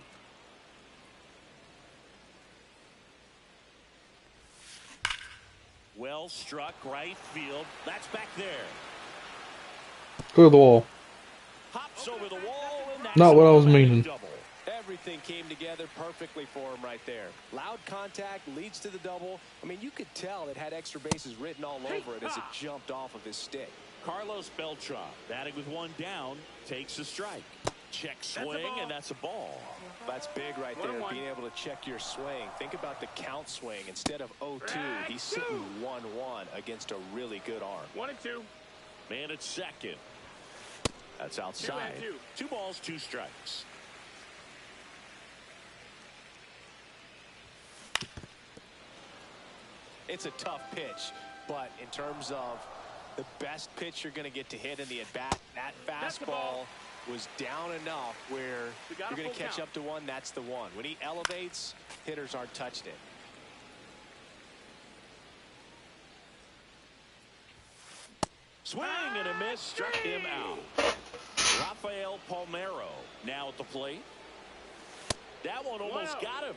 Well struck right field. That's back there. Clear the wall. Hops over the wall. And that's Not what I was a meaning. double. Everything came together perfectly for him right there. Loud contact leads to the double. I mean, you could tell it had extra bases written all over it as it jumped off of his stick. Carlos Beltran, batting with one down, takes a strike. Check swing, and that's a ball. That's big right there, being able to check your swing. Think about the count swing. Instead of 0-2, he's sitting 1-1 against a really good arm. 1-2. Man at second. That's outside. 2 balls, 2 strikes. It's a tough pitch, but in terms of the best pitch you're going to get to hit in the at-bat, that fastball was down enough where you're going to catch up to one. That's the one. When he elevates, hitters aren't touching it. Swing and a miss, struck him out. Rafael Palmeiro now at the plate. That one almost got him.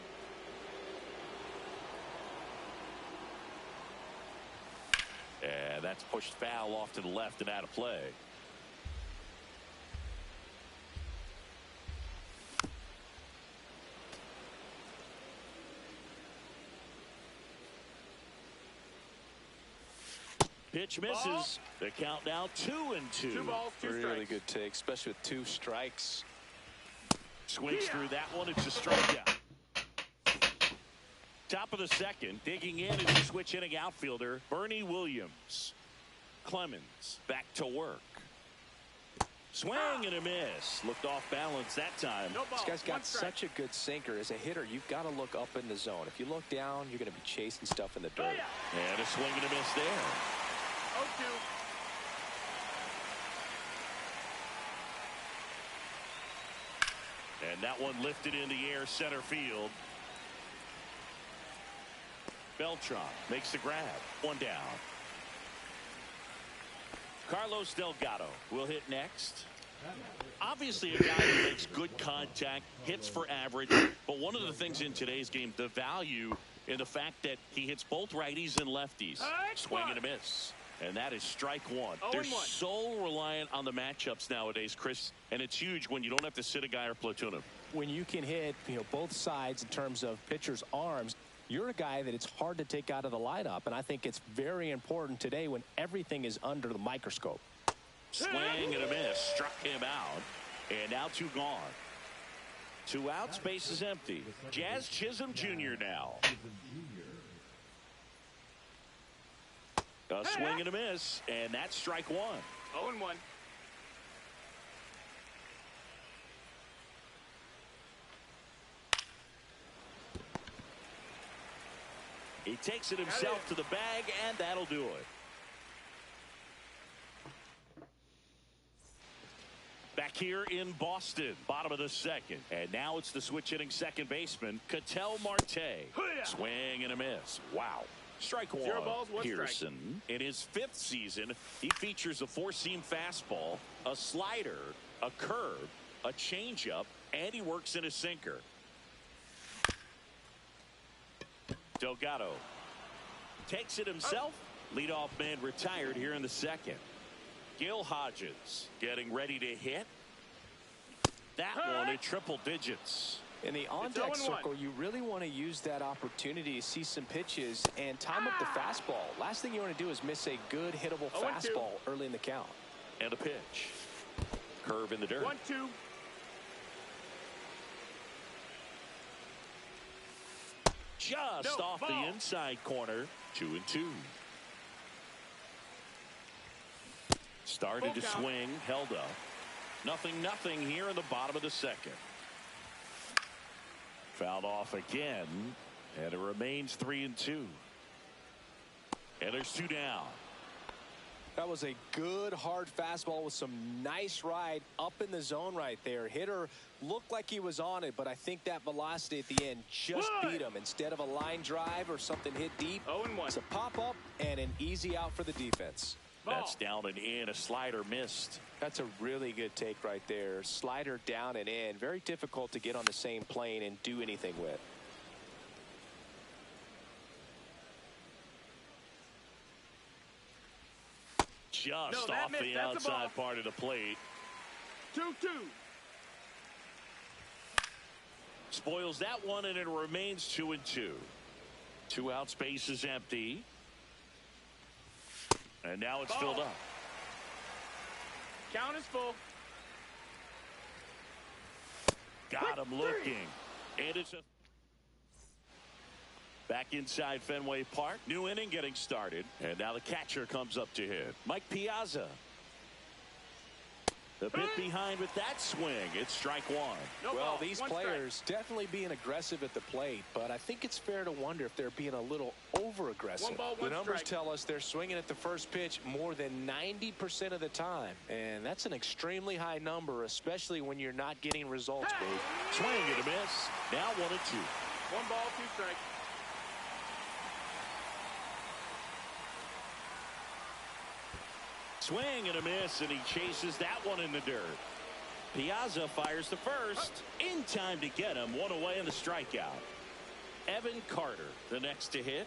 And that's pushed foul off to the left and out of play. Pitch misses. The count now 2-2. 2 balls, 2 strikes. Really good take, especially with 2 strikes. Swings through that one. It's a strikeout. Top of the second, digging in is the switch hitting outfielder, Bernie Williams. Clemens back to work. Swing and a miss. Looked off balance that time. This guy's got such a good sinker. As a hitter, you've got to look up in the zone. If you look down, you're going to be chasing stuff in the dirt. And a swing and a miss there. 0-2. And that one lifted in the air center field. Beltran makes the grab. 1 down. Carlos Delgado will hit next. Obviously a guy who makes good contact, hits for average, but one of the things in today's game, the value in the fact that he hits both righties and lefties. Swing and a miss. And that is strike one. They're so reliant on the matchups nowadays, Chris, and it's huge when you don't have to sit a guy or platoon him. When you can hit, both sides in terms of pitchers' arms, you're a guy that it's hard to take out of the lineup, and I think it's very important today when everything is under the microscope. Swing and a miss, struck him out, and now 2 gone. 2 outs, base is empty. Jazz Chisholm Jr. now. A swing and a miss, and that's strike 1. 0-1. He takes it himself to the bag, and that'll do it. Back here in Boston, bottom of the second. And now it's the switch hitting second baseman, Ketel Marte. Swing and a miss. Wow. Strike 1. 0 balls, 1 Pearson. In his 5th season, he features a 4-seam fastball, a slider, a curve, a changeup, and he works in a sinker. Delgado takes it himself. Leadoff man retired here in the second. Gil Hodges getting ready to hit. That one at triple digits. In the on-deck circle, you really want to use that opportunity to see some pitches and time up the fastball. Last thing you want to do is miss a good hittable fastball early in the count. And a pitch. Curve in the dirt. 1-2. Just off the inside corner. 2-2. Started to swing, held up. 0-0 here in the bottom of the second. Fouled off again, and it remains 3-2. And there's 2 down. That was a good hard fastball with some nice ride up in the zone right there. Hitter looked like he was on it, but I think that velocity at the end just beat him. Instead of a line drive or something hit deep, 0-1. it's a pop up and an easy out for the defense. That's down and in. A slider missed. That's a really good take right there. Slider down and in. Very difficult to get on the same plane and do anything with. Just No, off missed. the That's a ball. outside part of the plate. 2-2. Spoils that one, and it remains 2-2. 2 outs, base is empty. And now it's filled up. Count is full. Got him looking. And it's a back inside Fenway Park. New inning getting started. And now the catcher comes up to hit. Mike Piazza. The bit behind with that swing. It's strike one. No Well, ball. these One players strike. definitely being aggressive at the plate, but I think it's fair to wonder if they're being a little over-aggressive. One ball, The one numbers strike. tell us they're swinging at the first pitch more than 90% of the time, and that's an extremely high number, especially when you're not getting results, Big. Swing and a miss. Now 1-2. 1 ball, 2 strikes. Swing and a miss, and he chases that one in the dirt. Piazza fires the first. In time to get him. One away in the strikeout. Evan Carter, the next to hit.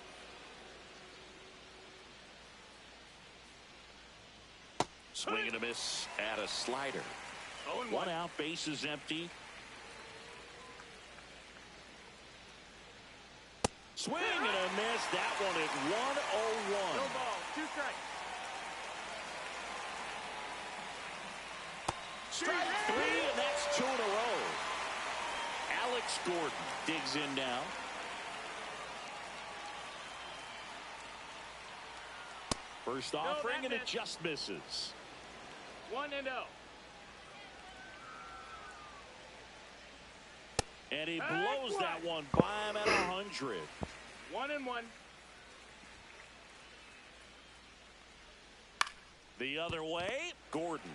Swing and a miss at a slider. 0-1. One out, base is empty. Swing and a miss. That one at 1-0-1. No ball, 2 strikes. Strike 3, and that's 2 in a row. Alex Gordon digs in now. First offering, and it missed. just misses. 1-0. And he blows that one by him at 100. 1-1. The other way, Gordon.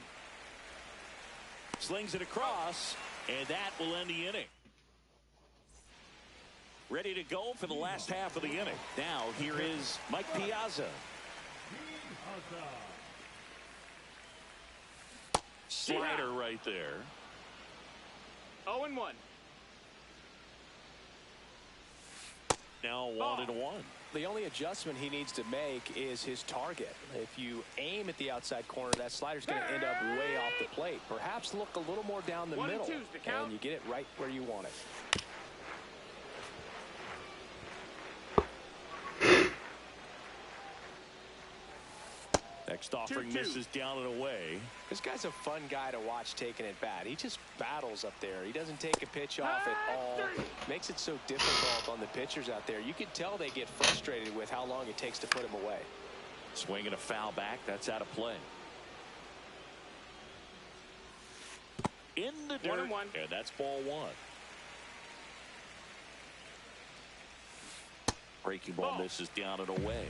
Slings it across, and that will end the inning. Ready to go for the last half of the inning. Now, here is Mike Piazza. Slider right there. 0-1. Now 1-1. The only adjustment he needs to make is his target. If you aim at the outside corner, that slider's going to end up way off the plate. Perhaps look a little more down the 1 and middle, 2's the count. and you get it right where you want it. Next offering 2-2. misses down and away. This guy's a fun guy to watch taking it bat. He just battles up there. He doesn't take a pitch off at all. Makes it so difficult on the pitchers out there. You can tell they get frustrated with how long it takes to put him away. Swing and a foul back. That's out of play. In the dirt. 1-1. And that's ball 1. Breaking ball misses down and away.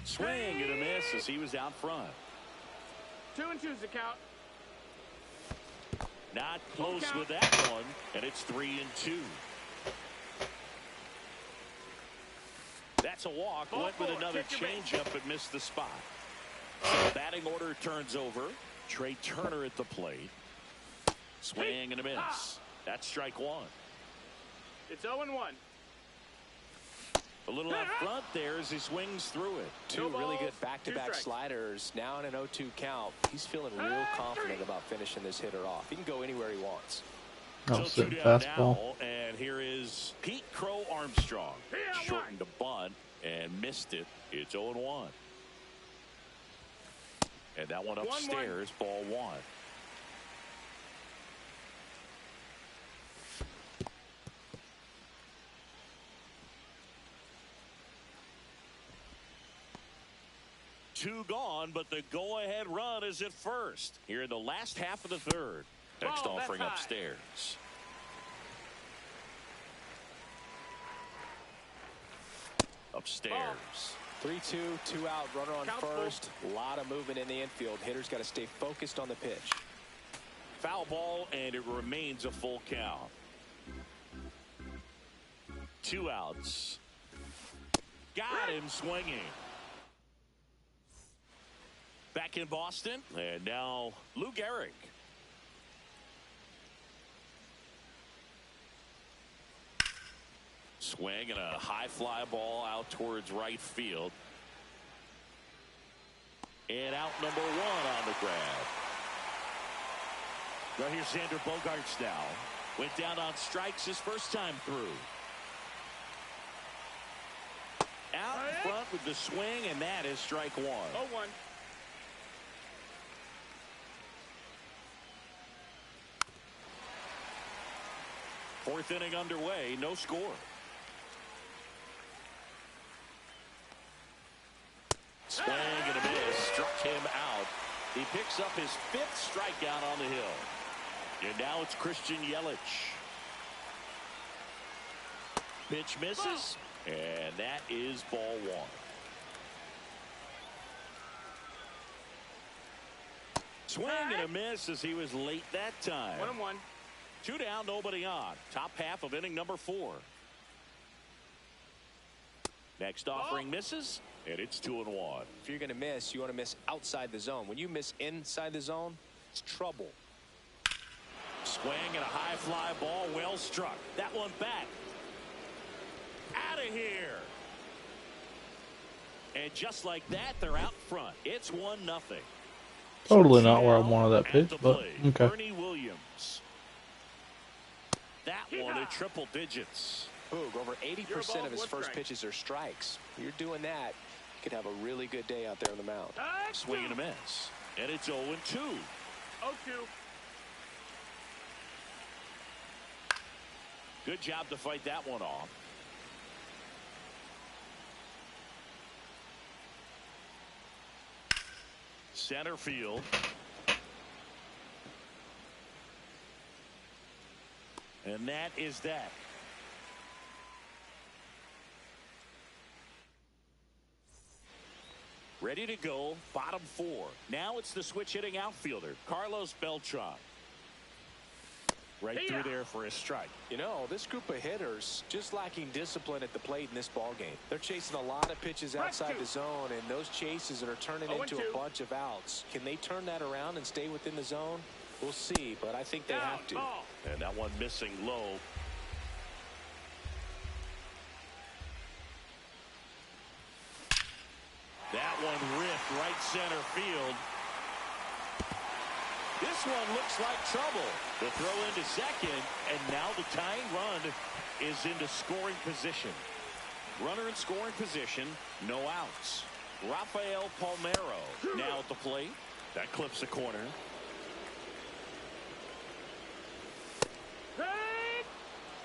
Swing and a miss as he was out front. 2-2's the count. Not close with that one, and it's 3-2. That's a walk. Ball Went with 4. another Take your base. changeup but missed the spot. So batting order turns over. Trey Turner at the plate. Swing and a miss. That's strike 1. It's 0-1. A little out front there as he swings through it. Two No really balls, good back-to-back 2 strikes. sliders. Now in an 0-2 count. He's feeling real confident about finishing this hitter off. He can go anywhere he wants. Oh, So sit 2 down fastball. now, and here is Pete Crow Armstrong. Yeah, Shortened a bunt and missed it. It's 0-1. And that one 1-1. upstairs, ball 1. Two gone, but the go-ahead run is at first. Here in the last half of the third. Next Ball, that's offering high. upstairs. Upstairs. 3-2, 2 out, runner on Count full. first. A lot of movement in the infield. Hitter's got to stay focused on the pitch. Foul ball, and it remains a full count. 2 outs. Got him swinging. Back in Boston, and now Lou Gehrig. Swing and a high fly ball out towards right field. And out number one on the grab. Right here's Xander Bogaerts now. Went down on strikes his first time through. Out in front with the swing, and that is strike one. 0-1. Fourth inning underway, no score. Swing and a miss, struck him out. He picks up his fifth strikeout on the hill. And now it's Christian Yelich. Pitch misses, and that is ball one. Swing and a miss as he was late that time. 1-1. 2 down, nobody on. Top half of inning number 4. Next offering misses, and it's 2-1. If you're going to miss, you want to miss outside the zone. When you miss inside the zone, it's trouble. Swing and a high fly ball, well struck. That one back. Out of here. And just like that, they're out front. It's 1-0. Totally not where I wanted that pitch, but okay. Bernie Williams. That one at triple digits. Boog, over 80% of his first pitches are strikes. You're doing that, you could have a really good day out there on the mound. Swing and a miss. And it's 0-2. 0-2. Good job to fight that one off. Center field. And that is that. Ready to go, bottom 4. Now it's the switch hitting outfielder, Carlos Beltran. Right through there for a strike. You know, this group of hitters just lacking discipline at the plate in this ball game. They're chasing a lot of pitches outside the zone, and those chases are turning into a bunch of outs. Can they turn that around and stay within the zone? We'll see, but I think they have to. And that one missing low. That one ripped right center field. This one looks like trouble. The throw into second, and now the tying run is into scoring position. Runner in scoring position, no outs. Rafael Palmeiro now at the plate. That clips the corner.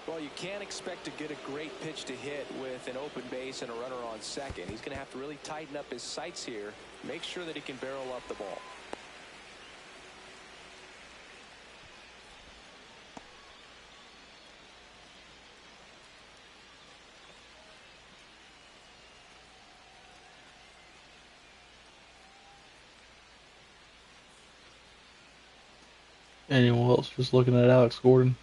Well, you can't expect to get a great pitch to hit with an open base and a runner on second. He's going to have to really tighten up his sights here, make sure that he can barrel up the ball. Anyone else just looking at Alex Gordon?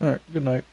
All right, good night.